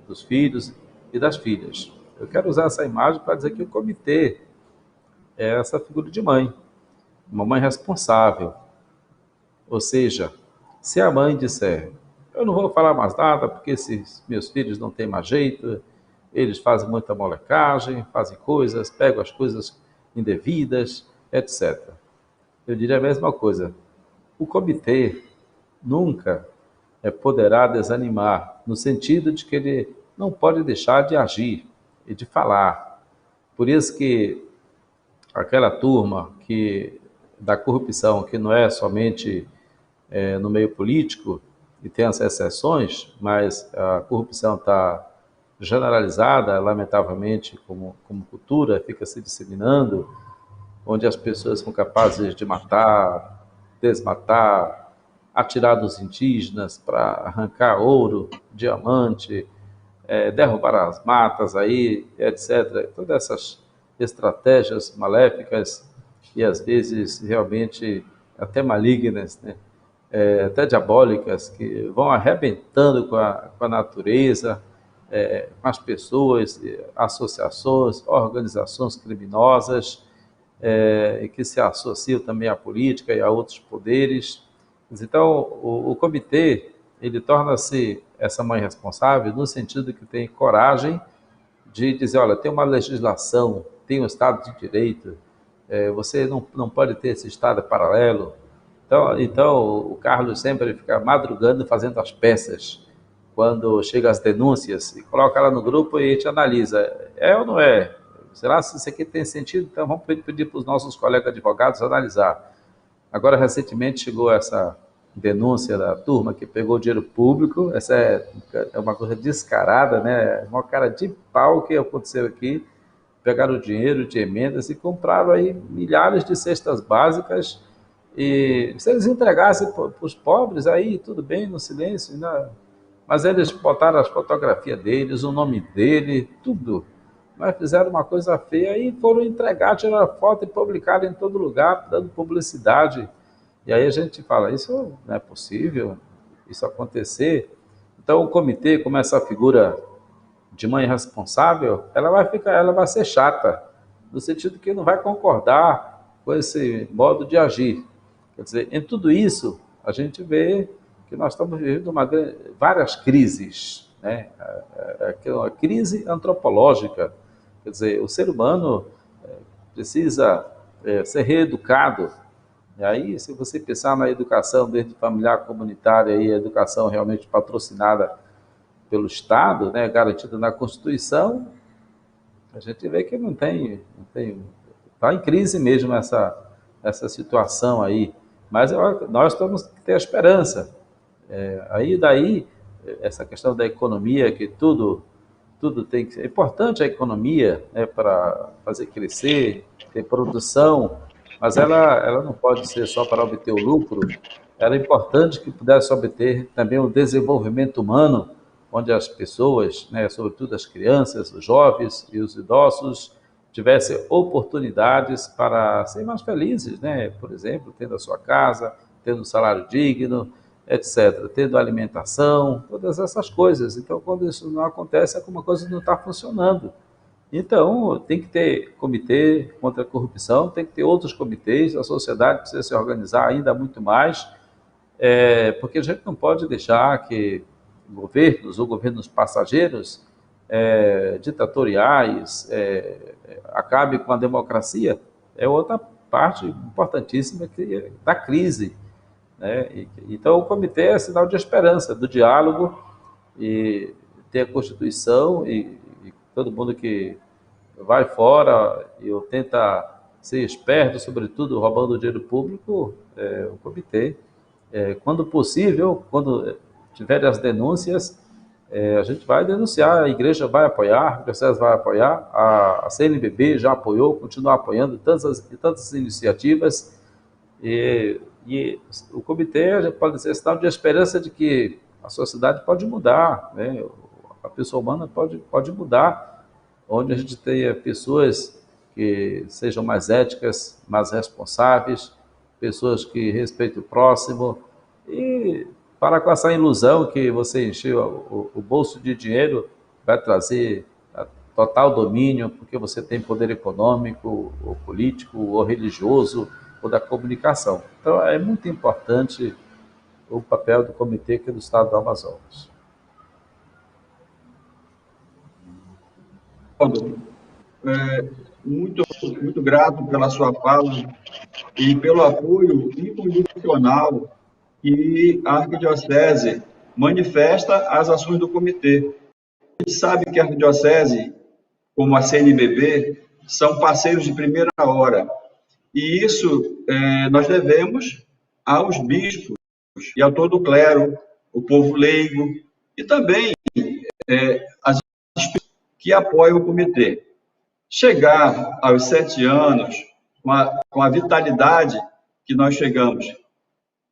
dos filhos e das filhas. Eu quero usar essa imagem para dizer que o comitê é essa figura de mãe, uma mãe responsável. Ou seja, se a mãe disser, eu não vou falar mais nada porque esses meus filhos não têm mais jeito, eles fazem muita molecagem, fazem coisas, pegam as coisas indevidas, etc. Eu diria a mesma coisa. O comitê nunca poderá desanimar, no sentido de que ele não pode deixar de agir e de falar. Por isso que aquela turma da corrupção, que não é somente no meio político, e tem as exceções, mas a corrupção está generalizada, lamentavelmente, como cultura, fica se disseminando, onde as pessoas são capazes de matar, desmatar, atirar dos indígenas para arrancar ouro, diamante, derrubar as matas aí, etc. Todas essas estratégias maléficas e às vezes realmente até malignas, né? Até diabólicas, que vão arrebentando com a natureza, com as pessoas, associações, organizações criminosas, que se associam também à política e a outros poderes. Então, o comitê, ele torna-se essa mãe responsável no sentido que tem coragem de dizer, olha, tem uma legislação, tem um Estado de Direito, você não pode ter esse Estado paralelo. Então, o Carlos sempre fica madrugando fazendo as peças, quando chegam as denúncias, e coloca ela no grupo e a gente analisa, é ou não é? Será que isso aqui tem sentido? Então vamos pedir para os nossos colegas advogados analisar. Agora, recentemente, chegou essa denúncia da turma que pegou dinheiro público, essa é uma coisa descarada, né? Uma cara de pau que aconteceu aqui, pegaram o dinheiro de emendas e compraram aí milhares de cestas básicas, e se eles entregassem para os pobres, aí tudo bem, no silêncio, né? Mas eles botaram as fotografias deles, o nome dele, tudo. Mas fizeram uma coisa feia e foram entregar, tiraram foto e publicaram em todo lugar, dando publicidade. E aí a gente fala, isso não é possível, isso acontecer. Então o comitê, como essa figura de mãe responsável, ela vai ser chata, no sentido que não vai concordar com esse modo de agir. Quer dizer, em tudo isso, a gente vê que nós estamos vivendo várias crises, né? Uma crise antropológica. Quer dizer, o ser humano precisa ser reeducado. E aí, se você pensar na educação desde familiar, comunitária e a educação realmente patrocinada pelo Estado, né, garantida na Constituição, a gente vê que não tem, está em crise mesmo essa situação aí. Mas nós temos que ter esperança. Daí, essa questão da economia, que tudo tem que ser... É importante a economia, né, para fazer crescer, ter produção, mas ela não pode ser só para obter o lucro. Era importante que pudesse obter também o desenvolvimento humano, onde as pessoas, né, sobretudo as crianças, os jovens e os idosos, tivessem oportunidades para ser mais felizes, né? Por exemplo, tendo a sua casa, tendo um salário digno, etc., tendo alimentação, todas essas coisas. Então, quando isso não acontece, é que uma coisa não está funcionando. Então, tem que ter comitê contra a corrupção, tem que ter outros comitês, a sociedade precisa se organizar ainda muito mais, porque a gente não pode deixar que governos ou governos passageiros, ditatoriais, acabe com a democracia. É outra parte importantíssima da crise, né? Então, o comitê é sinal de esperança, do diálogo, e ter a Constituição, e todo mundo que vai fora e tenta ser esperto, sobretudo roubando o dinheiro público, o comitê, quando possível, quando tiver as denúncias, a gente vai denunciar, a igreja vai apoiar, o processo vai apoiar, a CNBB já apoiou, continua apoiando tantas iniciativas, e o comitê pode ser sinal de esperança de que a sociedade pode mudar, né? A pessoa humana pode mudar, onde a gente tenha pessoas que sejam mais éticas, mais responsáveis, pessoas que respeitem o próximo, e para com essa ilusão que você encheu o bolso de dinheiro vai trazer total domínio, porque você tem poder econômico, ou político, ou religioso, ou da comunicação. Então, é muito importante o papel do comitê aqui do Estado do Amazonas. Muito grato pela sua fala e pelo apoio incondicional que a Arquidiocese manifesta às ações do comitê. A gente sabe que a Arquidiocese, como a CNBB, são parceiros de primeira hora. E isso nós devemos aos bispos e a todo o clero, o povo leigo, e também as bispos que apoiam o comitê. Chegar aos 7 anos, com a vitalidade que nós chegamos.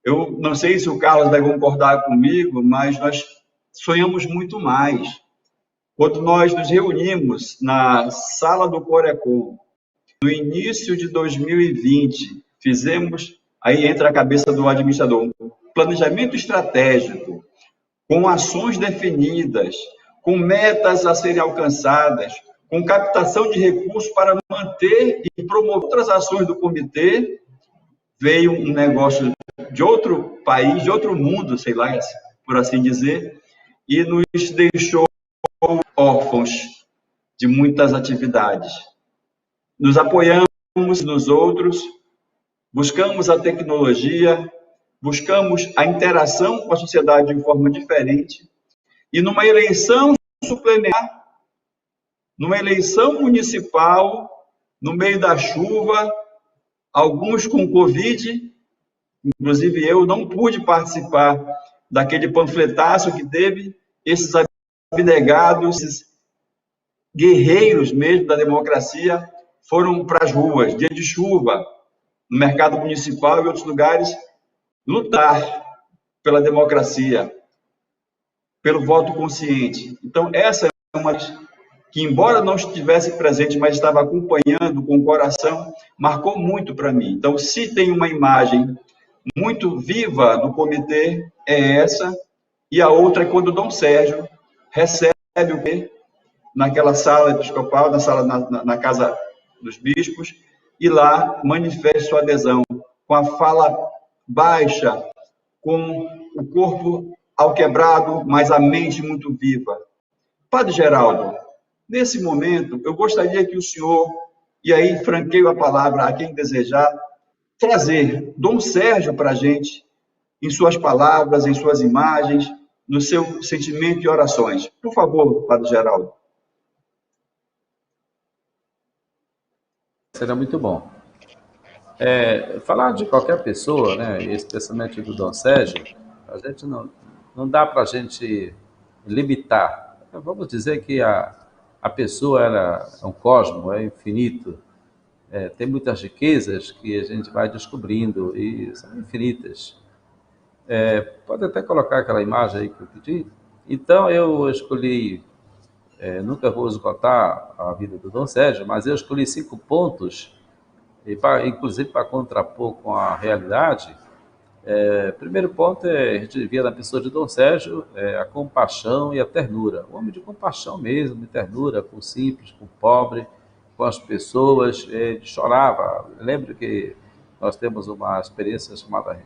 Eu não sei se o Carlos vai concordar comigo, mas nós sonhamos muito mais. Quando nós nos reunimos na sala do Corecon, no início de 2020, fizemos, aí entra a cabeça do administrador, um planejamento estratégico, com ações definidas, com metas a serem alcançadas, com captação de recursos para manter e promover outras ações do comitê. Veio um negócio de outro país, de outro mundo, sei lá, por assim dizer, e nos deixou órfãos de muitas atividades. Nos apoiamos nos outros, buscamos a tecnologia, buscamos a interação com a sociedade de forma diferente, e numa eleição suplementar, numa eleição municipal, no meio da chuva, alguns com Covid, inclusive eu não pude participar daquele panfletaço que teve, esses abnegados, esses guerreiros mesmo da democracia, foram para as ruas, dia de chuva, no mercado municipal e outros lugares, lutar pela democracia, pelo voto consciente. Então, essa é uma que, embora não estivesse presente, mas estava acompanhando com o coração, marcou muito para mim. Então, se tem uma imagem muito viva do comitê, é essa, e a outra é quando o Dom Sérgio recebe o quê? Naquela sala episcopal, na casa dos bispos, e lá manifesta sua adesão, com a fala baixa, com o corpo alquebrado, mas a mente muito viva. Padre Geraldo, nesse momento, eu gostaria que o senhor, e aí franqueio a palavra a quem desejar, trazer Dom Sérgio para a gente, em suas palavras, em suas imagens, no seu sentimento e orações. Por favor, Padre Geraldo. Será muito bom. Falar de qualquer pessoa, né, especialmente do Dom Sérgio, a gente não dá para a gente limitar. Vamos dizer que a pessoa é um cosmo, é infinito, tem muitas riquezas que a gente vai descobrindo e são infinitas. Pode até colocar aquela imagem aí que eu pedi. Então, eu escolhi, nunca vou esgotar a vida do Dom Sérgio, mas eu escolhi 5 pontos, inclusive para contrapor com a realidade. Primeiro ponto a gente via na pessoa de Dom Sérgio a compaixão e a ternura. Um homem de compaixão mesmo, de ternura com o simples, com o pobre, com as pessoas. Ele chorava. Lembro que nós temos uma experiência chamada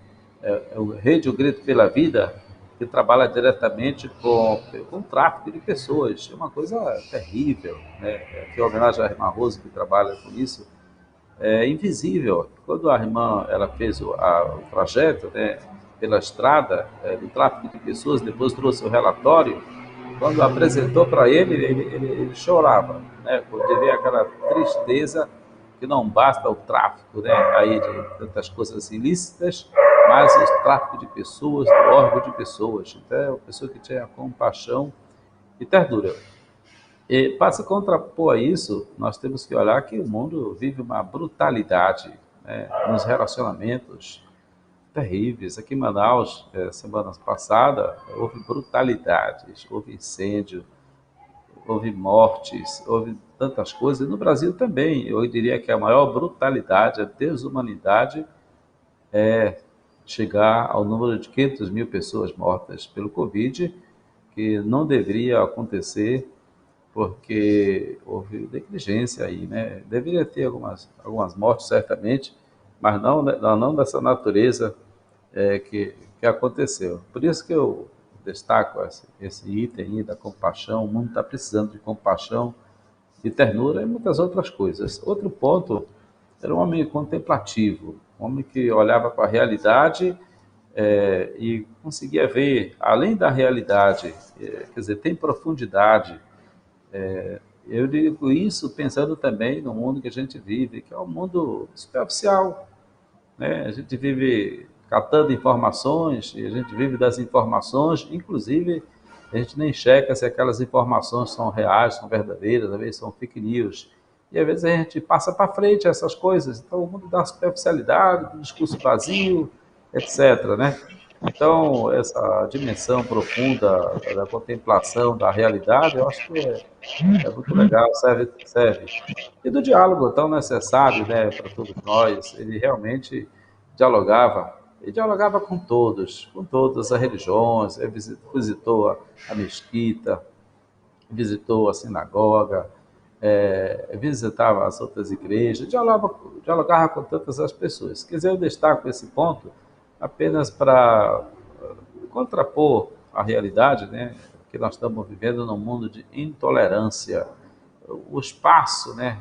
Rede O Grito pela Vida, que trabalha diretamente com o tráfico de pessoas. É uma coisa terrível, né? Aqui em homenagem à irmã Rose, que trabalha com isso. É invisível. Quando a irmã ela fez o trajeto, né, pela estrada do tráfico de pessoas, depois trouxe o relatório, quando apresentou para ele chorava, né, porque vê aquela tristeza que não basta o tráfico, né, aí de tantas coisas ilícitas, mas o tráfico de pessoas, do órgão de pessoas. Então, é uma pessoa que tinha compaixão e ternura. E para se contrapor a isso, nós temos que olhar que o mundo vive uma brutalidade, né, nos relacionamentos terríveis. Aqui em Manaus, semana passada, houve brutalidades, houve incêndio, houve mortes, houve tantas coisas. E no Brasil também, eu diria que a maior brutalidade, a desumanidade, é chegar ao número de 500 mil pessoas mortas pelo Covid, que não deveria acontecer, porque houve negligência aí, né? Deveria ter algumas mortes, certamente, mas não dessa natureza que aconteceu. Por isso que eu destaco esse item aí da compaixão. O mundo está precisando de compaixão, de ternura e muitas outras coisas. Outro ponto, era um homem contemplativo, um homem que olhava para a realidade e conseguia ver, além da realidade, quer dizer, tem profundidade. Eu digo isso pensando também no mundo que a gente vive, que é um mundo superficial, né? A gente vive catando informações, e a gente vive das informações, inclusive a gente nem checa se aquelas informações são reais, são verdadeiras, às vezes são fake news, e às vezes a gente passa para frente essas coisas. Então o mundo da superficialidade, do discurso vazio, etc., né? Então, essa dimensão profunda da contemplação, da realidade, eu acho que é muito legal, serve. E do diálogo tão necessário, né, para todos nós. Ele realmente dialogava com todas as religiões. Ele visitou a mesquita, visitou a sinagoga, visitava as outras igrejas, dialogava com tantas as pessoas. Quer dizer, eu destaco esse ponto apenas para contrapor a realidade, né, que nós estamos vivendo num mundo de intolerância. O espaço, né,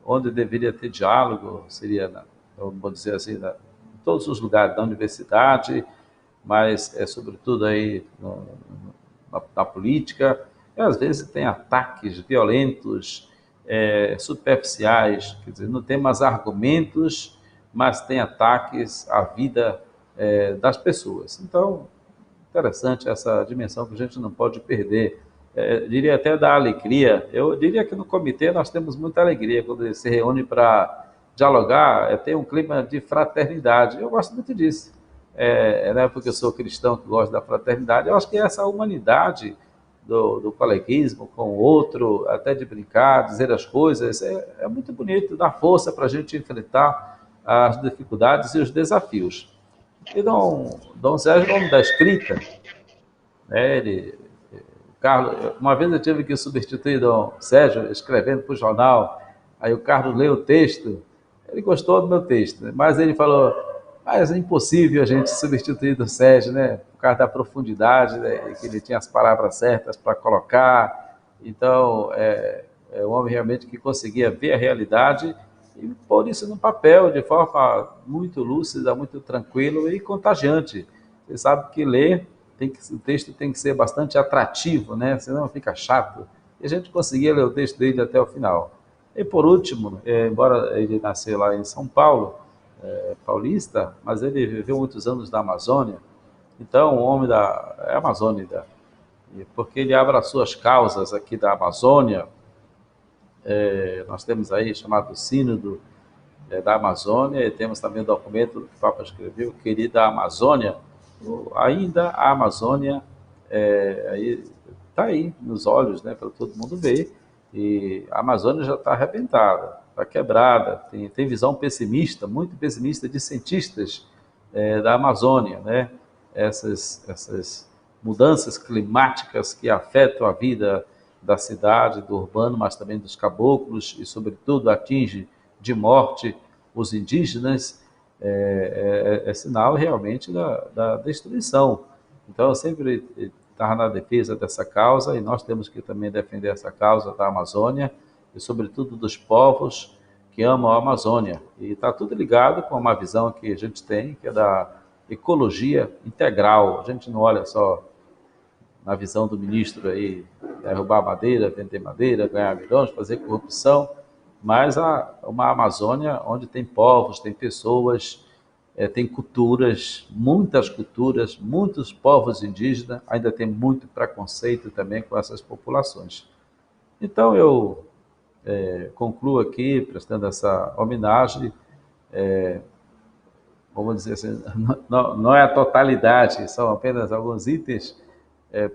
onde deveria ter diálogo seria, vou dizer assim, em todos os lugares da universidade, mas sobretudo aí na política, e às vezes tem ataques violentos, superficiais, quer dizer, não tem mais argumentos, mas tem ataques à vida das pessoas. Então, interessante essa dimensão que a gente não pode perder. Diria até da alegria. Eu diria que no comitê nós temos muita alegria quando ele se reúne para dialogar, tem um clima de fraternidade. Eu gosto muito disso. Não é porque eu sou cristão que gosto da fraternidade, eu acho que essa humanidade do coleguismo com o outro, até de brincar, dizer as coisas, é muito bonito, dá força para a gente enfrentar as dificuldades e os desafios. E Dom Sérgio é o homem da escrita, né? Carlos, uma vez eu tive que substituir Dom Sérgio escrevendo para o jornal, aí o Carlos leu o texto, ele gostou do meu texto, né? Mas ele falou, mas é impossível a gente substituir Dom Sérgio, né? Por causa da profundidade, né? Que ele tinha as palavras certas para colocar, então é um homem realmente que conseguia ver a realidade e pôr isso no papel de forma muito lúcida, muito tranquila e contagiante. Você sabe que ler, o texto tem que ser bastante atrativo, né? Senão fica chato. E a gente conseguia ler o texto dele até o final. E por último, embora ele nasceu lá em São Paulo, paulista, mas ele viveu muitos anos na Amazônia, então o homem da Amazônia, porque ele abraçou as causas aqui da Amazônia. Nós temos aí chamado Sínodo da Amazônia, e temos também o documento que o Papa escreveu, Querida Amazônia. Ainda a Amazônia está aí nos olhos, né, para todo mundo ver, e a Amazônia já está arrebentada, está quebrada, tem visão pessimista, muito pessimista de cientistas da Amazônia, né? Essas mudanças climáticas que afetam a vida da cidade, do urbano, mas também dos caboclos, e sobretudo atinge de morte os indígenas, é sinal realmente da destruição. Então, eu sempre estava na defesa dessa causa, e nós temos que também defender essa causa da Amazônia, e sobretudo dos povos que amam a Amazônia. E está tudo ligado com uma visão que a gente tem, que é da ecologia integral. A gente não olha só na visão do ministro aí, derrubar madeira, vender madeira, ganhar milhões, fazer corrupção, mas uma Amazônia onde tem povos, tem pessoas, tem culturas, muitos povos indígenas, ainda tem muito preconceito também com essas populações. Então eu concluo aqui prestando essa homenagem, vamos dizer assim, não é a totalidade, são apenas alguns itens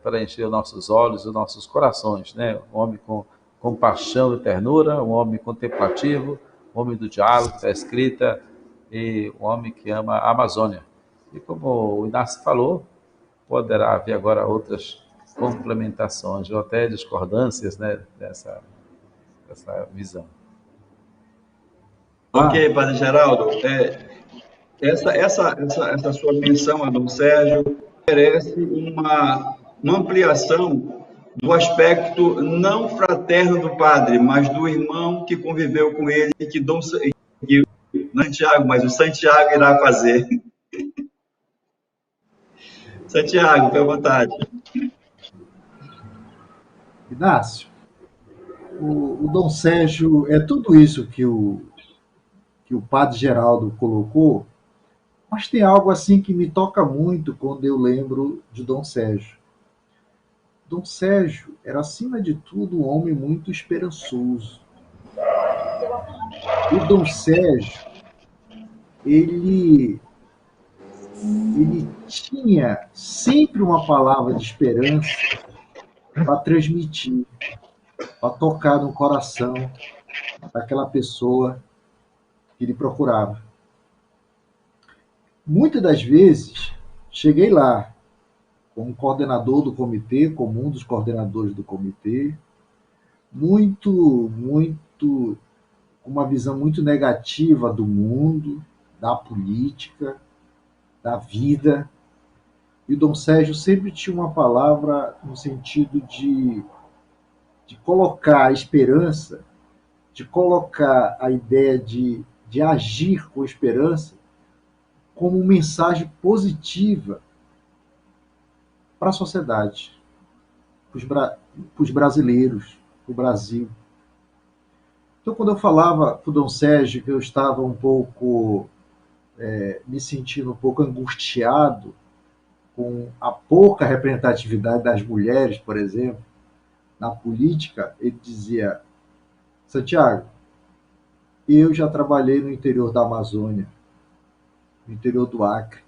para encher os nossos olhos e os nossos corações, né? Um homem com compaixão e ternura, um homem contemplativo, um homem do diálogo, da escrita, e um homem que ama a Amazônia. E como o Inácio falou, poderá haver agora outras complementações ou até discordâncias, né, dessa visão. Ok, Padre Geraldo, essa sua menção a Dom Sérgio merece uma ampliação do aspecto não fraterno do padre, mas do irmão que conviveu com ele, que não é Santiago, mas o Santiago irá fazer. Santiago, fique à vontade. Inácio, o Dom Sérgio é tudo isso que o Padre Geraldo colocou, mas tem algo assim que me toca muito quando eu lembro de Dom Sérgio. Dom Sérgio era, acima de tudo, um homem muito esperançoso. O Dom Sérgio, ele tinha sempre uma palavra de esperança para transmitir, para tocar no coração daquela pessoa que ele procurava. Muitas das vezes, cheguei lá, como coordenador do comitê, como um dos coordenadores do comitê, com uma visão muito negativa do mundo, da política, da vida. E o Dom Sérgio sempre tinha uma palavra no sentido de colocar a esperança, de colocar a ideia de agir com esperança como uma mensagem positiva para a sociedade, para os brasileiros, para o Brasil. Então, quando eu falava para o Dom Sérgio que eu estava um pouco, me sentindo um pouco angustiado com a pouca representatividade das mulheres, por exemplo, na política, ele dizia: Santiago, eu já trabalhei no interior da Amazônia, no interior do Acre.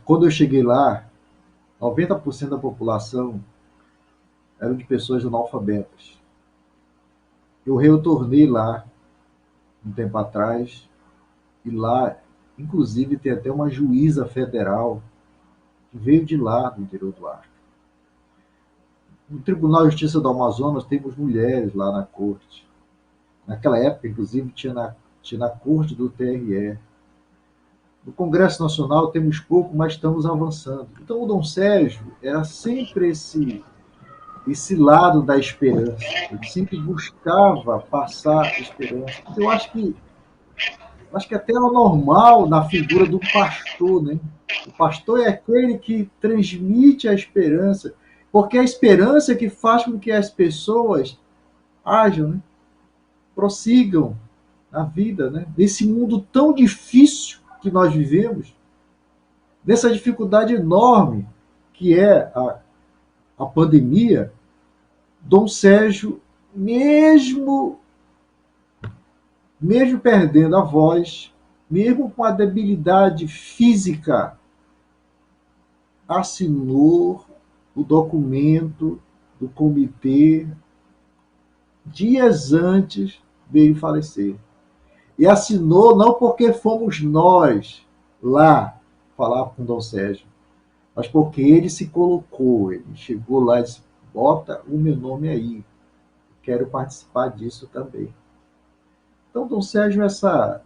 Quando eu cheguei lá, 90% da população eram de pessoas analfabetas. Eu retornei lá um tempo atrás, e lá, inclusive, tem até uma juíza federal que veio de lá, do interior do Acre. No Tribunal de Justiça do Amazonas temos mulheres lá na corte. Naquela época, inclusive, tinha na corte do TRE. No Congresso Nacional temos pouco, mas estamos avançando. Então, o Dom Sérgio era sempre esse lado da esperança. Ele sempre buscava passar esperança. Eu acho que até é normal na figura do pastor, né? O pastor é aquele que transmite a esperança, porque é a esperança que faz com que as pessoas ajam, né? Prossigam na vida, né? Nesse mundo tão difícil que nós vivemos, nessa dificuldade enorme que é a pandemia. Dom Sérgio, mesmo perdendo a voz, mesmo com a debilidade física, assinou o documento do comitê dias antes dele falecer. E assinou não porque fomos nós lá falar com o Dom Sérgio, mas porque ele se colocou, ele chegou lá e disse: bota o meu nome aí, quero participar disso também. Então, Dom Sérgio é essa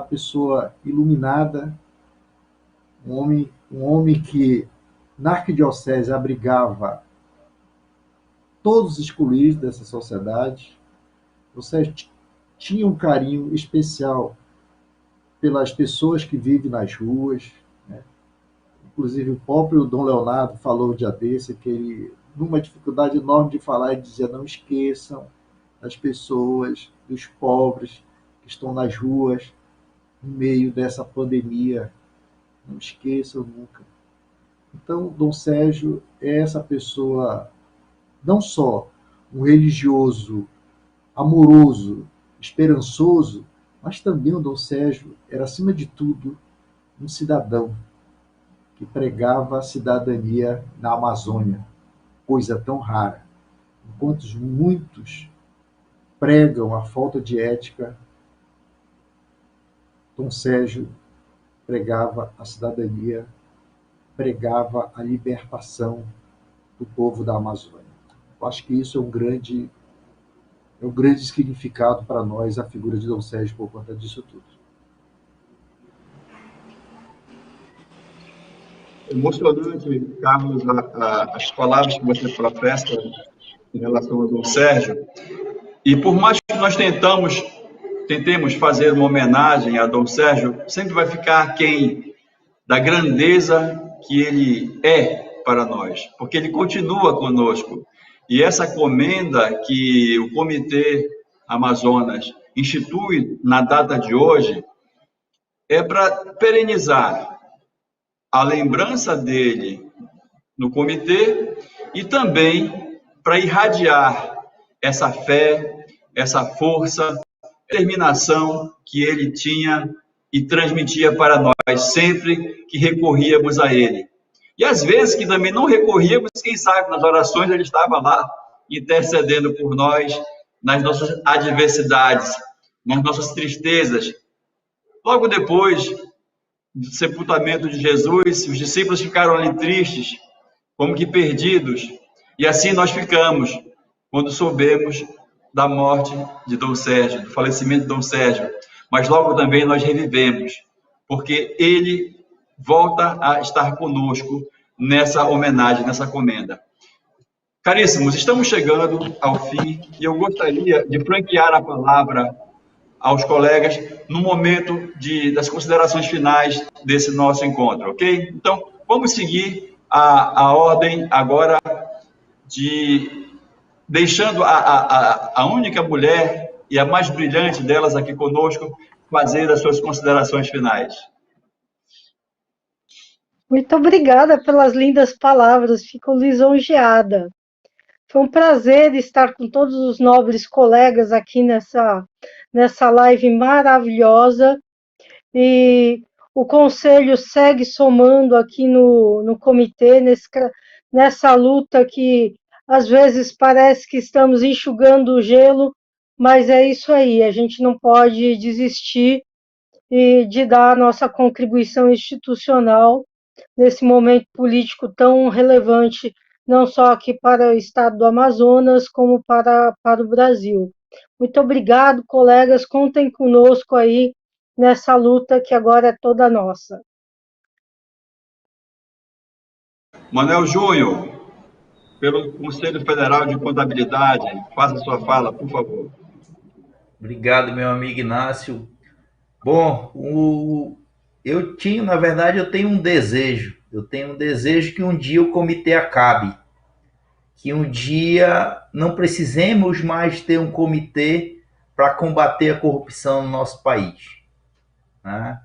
pessoa iluminada, um homem que na arquidiocese abrigava todos os excluídos dessa sociedade. Dom Sérgio tinha um carinho especial pelas pessoas que vivem nas ruas, né? Inclusive, o próprio Dom Leonardo falou um dia desse que ele, numa dificuldade enorme de falar, ele dizia: não esqueçam das pessoas, dos pobres que estão nas ruas no meio dessa pandemia. Não esqueçam nunca. Então, Dom Sérgio é essa pessoa, não só um religioso amoroso, esperançoso, mas também o Dom Sérgio era, acima de tudo, um cidadão que pregava a cidadania na Amazônia, coisa tão rara. Enquanto muitos pregam a falta de ética, Dom Sérgio pregava a cidadania, pregava a libertação do povo da Amazônia. Eu acho que isso é um grande significado para nós, a figura de Dom Sérgio, por conta disso tudo. Emocionante, Carlos, as palavras que você professa em relação a Dom Sérgio. E por mais que nós tentemos fazer uma homenagem a Dom Sérgio, sempre vai ficar aquém da grandeza que ele é para nós, porque ele continua conosco. E essa comenda que o Comitê Amazonas institui na data de hoje é para perenizar a lembrança dele no comitê e também para irradiar essa fé, essa força, determinação que ele tinha e transmitia para nós sempre que recorríamos a ele. E às vezes que também não recorríamos, quem sabe nas orações ele estava lá intercedendo por nós, nas nossas adversidades, nas nossas tristezas. Logo depois do sepultamento de Jesus, os discípulos ficaram ali tristes, como que perdidos, e assim nós ficamos, quando soubemos da morte de Dom Sérgio, do falecimento de Dom Sérgio, mas logo também nós revivemos, porque ele volta a estar conosco nessa homenagem, nessa comenda. Caríssimos, estamos chegando ao fim e eu gostaria de franquear a palavra aos colegas no momento das considerações finais desse nosso encontro, ok? Então, vamos seguir a ordem agora deixando a única mulher e a mais brilhante delas aqui conosco fazer as suas considerações finais. Muito obrigada pelas lindas palavras, fico lisonjeada. Foi um prazer estar com todos os nobres colegas aqui nessa live maravilhosa, e o Conselho segue somando aqui no comitê, nessa luta que às vezes parece que estamos enxugando o gelo, mas é isso aí, a gente não pode desistir de dar a nossa contribuição institucional nesse momento político tão relevante, não só aqui para o estado do Amazonas, como para o Brasil. Muito obrigado, colegas, contem conosco aí nessa luta que agora é toda nossa. Manuel Júnior, pelo Conselho Federal de Contabilidade, faça sua fala, por favor. Obrigado, meu amigo Inácio. Bom, eu tenho um desejo. Eu tenho um desejo que um dia o comitê acabe. Que um dia não precisemos mais ter um comitê para combater a corrupção no nosso país. Né?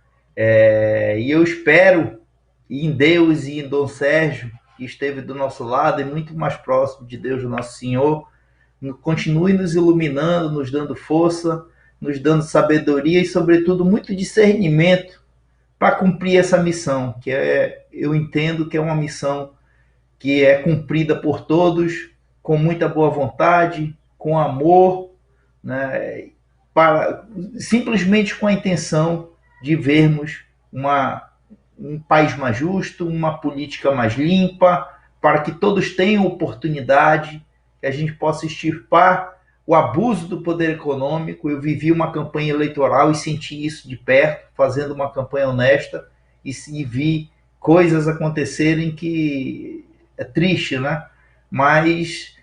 E eu espero em Deus e em Dom Sérgio, que esteve do nosso lado e muito mais próximo de Deus, o nosso Senhor, continue nos iluminando, nos dando força, nos dando sabedoria e, sobretudo, muito discernimento para cumprir essa missão, eu entendo que é uma missão que é cumprida por todos, com muita boa vontade, com amor, né, simplesmente com a intenção de vermos um país mais justo, uma política mais limpa, para que todos tenham oportunidade, que a gente possa extirpar o abuso do poder econômico. Eu vivi uma campanha eleitoral e senti isso de perto, fazendo uma campanha honesta, e vi coisas acontecerem que é triste, né? Mas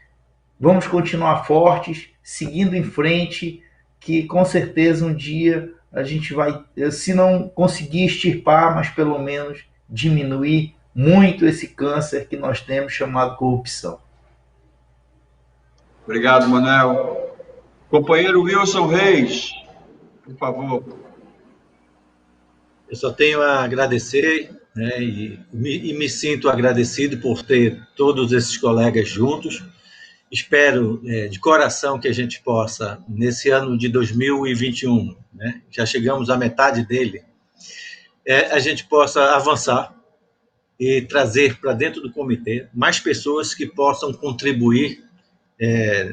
vamos continuar fortes, seguindo em frente, que com certeza um dia a gente vai, se não conseguir extirpar, mas pelo menos diminuir muito esse câncer que nós temos chamado corrupção. Obrigado, Manuel. Companheiro Wilson Reis, por favor. Eu só tenho a agradecer, né, e me sinto agradecido por ter todos esses colegas juntos. Espero de coração que a gente possa, nesse ano de 2021, né, já chegamos à metade dele, a gente possa avançar e trazer para dentro do comitê mais pessoas que possam contribuir,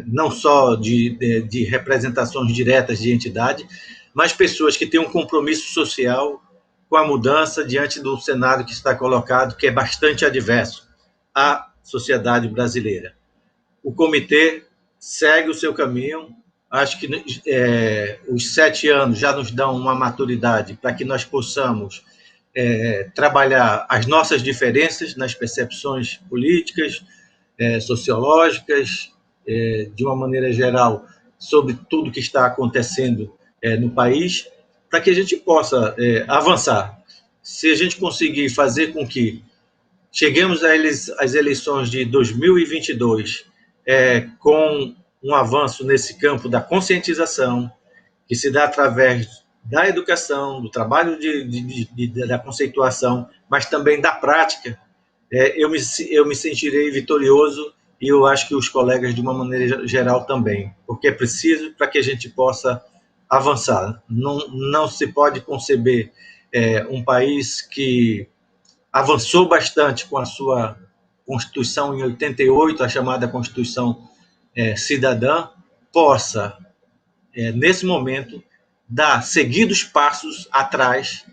não só de representações diretas de entidade, mas pessoas que têm um compromisso social com a mudança diante do cenário que está colocado, que é bastante adverso à sociedade brasileira. O comitê segue o seu caminho. Acho que os 7 anos já nos dão uma maturidade para que nós possamos trabalhar as nossas diferenças nas percepções políticas, sociológicas, de uma maneira geral, sobre tudo que está acontecendo no país, para que a gente possa avançar. Se a gente conseguir fazer com que cheguemos às eleições de 2022 com um avanço nesse campo da conscientização, que se dá através da educação, do trabalho da conceituação, mas também da prática, eu me sentirei vitorioso, e eu acho que os colegas, de uma maneira geral, também, porque é preciso para que a gente possa avançar. Não se pode conceber um país que avançou bastante com a sua Constituição em 88, a chamada Constituição Cidadã, possa, nesse momento, dar seguidos passos atrás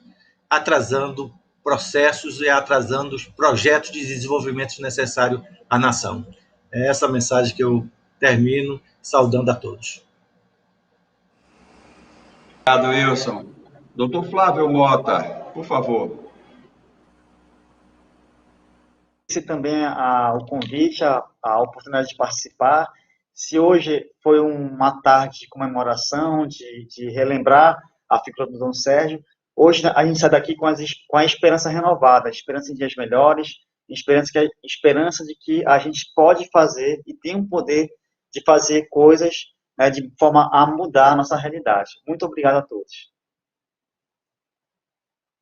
atrasando processos e atrasando os projetos de desenvolvimento necessários à nação. É essa mensagem que eu termino saudando a todos. Obrigado, Wilson. Doutor Flávio Mota, por favor. Esse também o convite, a oportunidade de participar. Se hoje foi uma tarde de comemoração, de relembrar a figura do Dom Sérgio, hoje a gente sai daqui com a esperança renovada, a esperança em dias melhores, esperança de que a gente pode fazer e tem o poder de fazer coisas, né, de forma a mudar a nossa realidade. Muito obrigado a todos.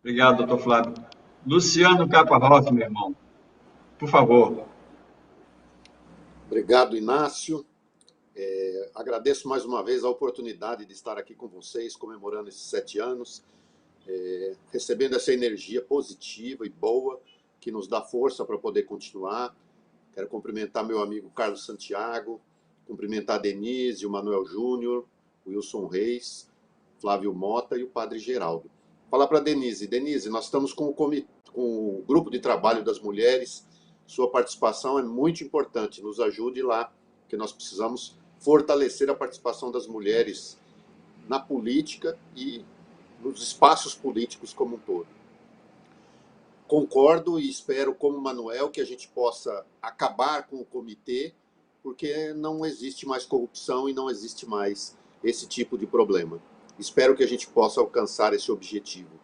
Obrigado, doutor Flávio. Luciano Caparrós, meu irmão, por favor. Obrigado, Inácio. Agradeço mais uma vez a oportunidade de estar aqui com vocês, comemorando esses 7 anos, recebendo essa energia positiva e boa, que nos dá força para poder continuar. Quero cumprimentar meu amigo Carlos Santiago, cumprimentar a Denise, o Manuel Júnior, o Wilson Reis, Flávio Mota e o Padre Geraldo. Falar para a Denise. Denise, nós estamos com o grupo de trabalho das mulheres. Sua participação é muito importante. Nos ajude lá, porque nós precisamos fortalecer a participação das mulheres na política e nos espaços políticos como um todo. Concordo e espero, como Manuel, que a gente possa acabar com o comitê, porque não existe mais corrupção e não existe mais esse tipo de problema. Espero que a gente possa alcançar esse objetivo.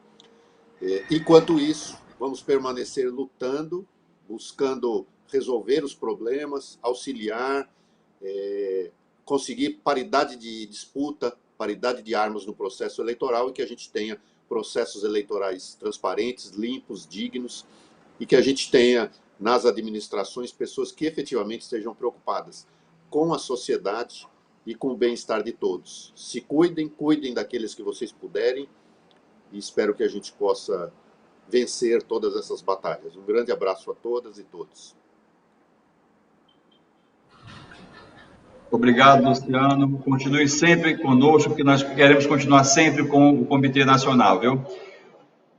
Enquanto isso, vamos permanecer lutando, buscando resolver os problemas, auxiliar, conseguir paridade de disputa, paridade de armas no processo eleitoral e que a gente tenha processos eleitorais transparentes, limpos, dignos e que a gente tenha nas administrações pessoas que efetivamente estejam preocupadas com a sociedade e com o bem-estar de todos. Se cuidem, cuidem daqueles que vocês puderem e espero que a gente possa vencer todas essas batalhas. Um grande abraço a todas e todos. Obrigado, Luciano. Continue sempre conosco, que nós queremos continuar sempre com o Comitê Nacional, viu?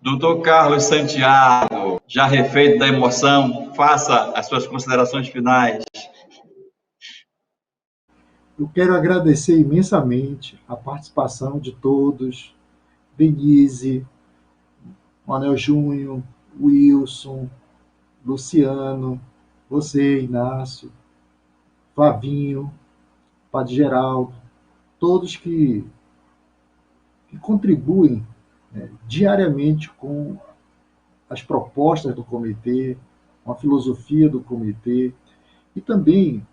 Doutor Carlos Santiago, já refeito da emoção, faça as suas considerações finais. Eu quero agradecer imensamente a participação de todos, Denise, Manuel Júnior, Wilson, Luciano, você, Inácio, Flavinho, Padre Geraldo, todos que contribuem, né, diariamente com as propostas do comitê, com a filosofia do comitê, e também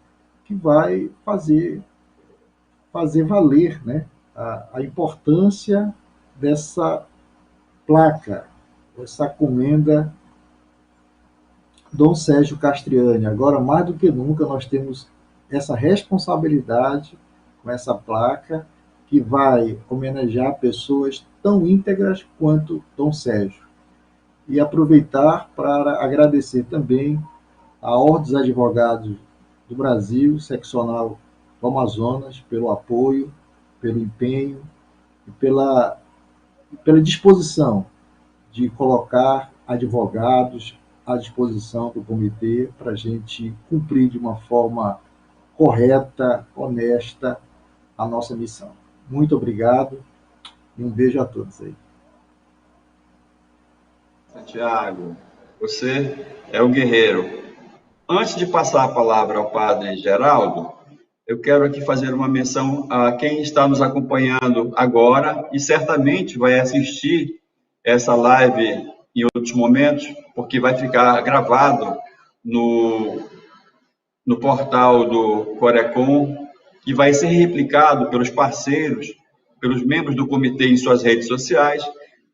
que vai fazer valer, né, a importância dessa placa, essa comenda Dom Sérgio Castriani. Agora, mais do que nunca, nós temos essa responsabilidade com essa placa que vai homenagear pessoas tão íntegras quanto Dom Sérgio. E aproveitar para agradecer também a Ordem dos Advogados do Brasil, seccional do Amazonas, pelo apoio, pelo empenho e pela disposição de colocar advogados à disposição do comitê para a gente cumprir de uma forma correta, honesta, a nossa missão. Muito obrigado e um beijo a todos aí. Santiago, você é um guerreiro. Antes de passar a palavra ao Padre Geraldo, eu quero aqui fazer uma menção a quem está nos acompanhando agora e certamente vai assistir essa live em outros momentos, porque vai ficar gravado no portal do Corecon e vai ser replicado pelos parceiros, pelos membros do comitê em suas redes sociais.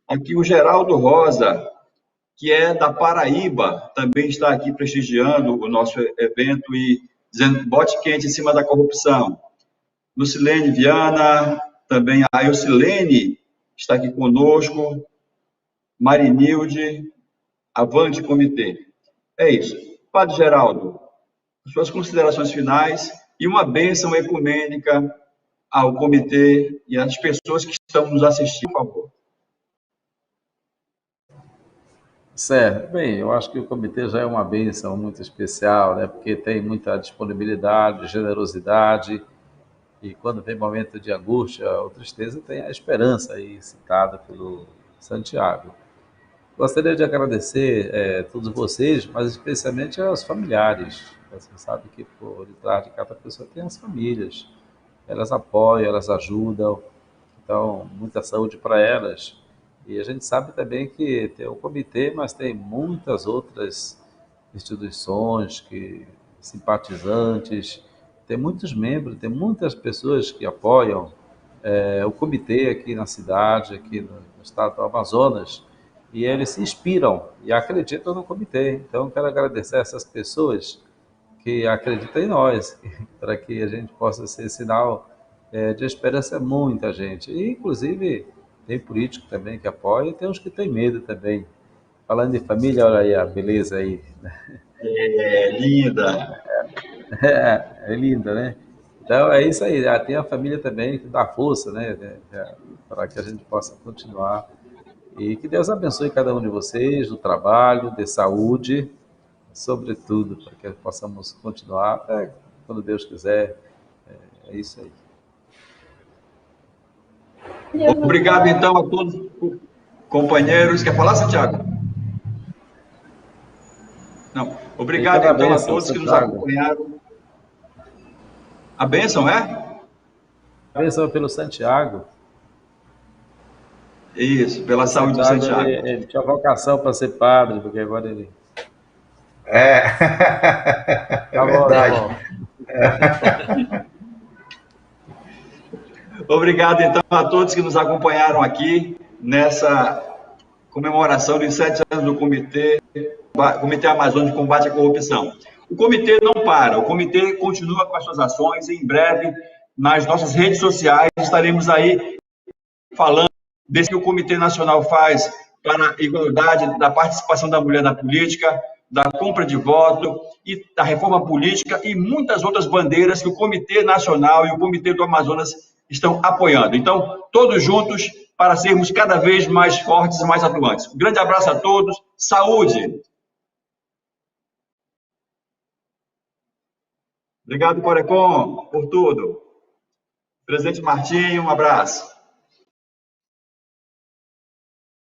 Aqui o Geraldo Rosa, que é da Paraíba, também está aqui prestigiando o nosso evento e dizendo bote quente em cima da corrupção. Lucilene Viana, também a Eucilene está aqui conosco, Marinilde, avante comitê. É isso. Padre Geraldo, suas considerações finais e uma bênção ecumênica ao comitê e às pessoas que estão nos assistindo, por favor. Certo. Bem, eu acho que o comitê já é uma bênção muito especial, né? Porque tem muita disponibilidade, generosidade, e quando vem momento de angústia ou tristeza, tem a esperança aí citada pelo Santiago. Gostaria de agradecer todos vocês, mas especialmente aos familiares. Você sabe que por detrás de cada pessoa tem as famílias. Elas apoiam, elas ajudam, então muita saúde para elas. E a gente sabe também que tem o comitê, mas tem muitas outras instituições, simpatizantes, tem muitos membros, tem muitas pessoas que apoiam o comitê aqui na cidade, aqui no estado do Amazonas, e eles se inspiram e acreditam no comitê. Então, quero agradecer a essas pessoas que acreditam em nós, para que a gente possa ser sinal de esperança a muita gente. E, inclusive, tem político também que apoia e tem uns que têm medo também. Falando de família, olha aí a beleza aí. É linda. É linda, né? Então é isso aí. Tem a família também que dá força, né? Para que a gente possa continuar. E que Deus abençoe cada um de vocês, do trabalho, de saúde, sobretudo, para que possamos continuar até quando Deus quiser. É isso aí. Obrigado, então, a todos os companheiros. Quer falar, Santiago? Não. Obrigado, Fica na então, a bênção, todos que nos Santiago. acompanharam. A bênção, é? A bênção pelo Santiago. Isso, pela O saúde do Santiago, Santiago. ele tinha vocação para ser padre, porque agora ele... É, é Tá bom, tá verdade. bom. Obrigado, então, a todos que nos acompanharam aqui nessa comemoração dos 7 anos do Comitê Amazônia de Combate à Corrupção. O comitê não para, o comitê continua com as suas ações e em breve, nas nossas redes sociais, estaremos aí falando desse que o Comitê Nacional faz para a igualdade da participação da mulher na política, da compra de voto e da reforma política e muitas outras bandeiras que o Comitê Nacional e o Comitê do Amazonas estão apoiando. Então, todos juntos para sermos cada vez mais fortes e mais atuantes. Um grande abraço a todos, saúde! Obrigado, Corecon, por tudo. Presidente Martinho, um abraço.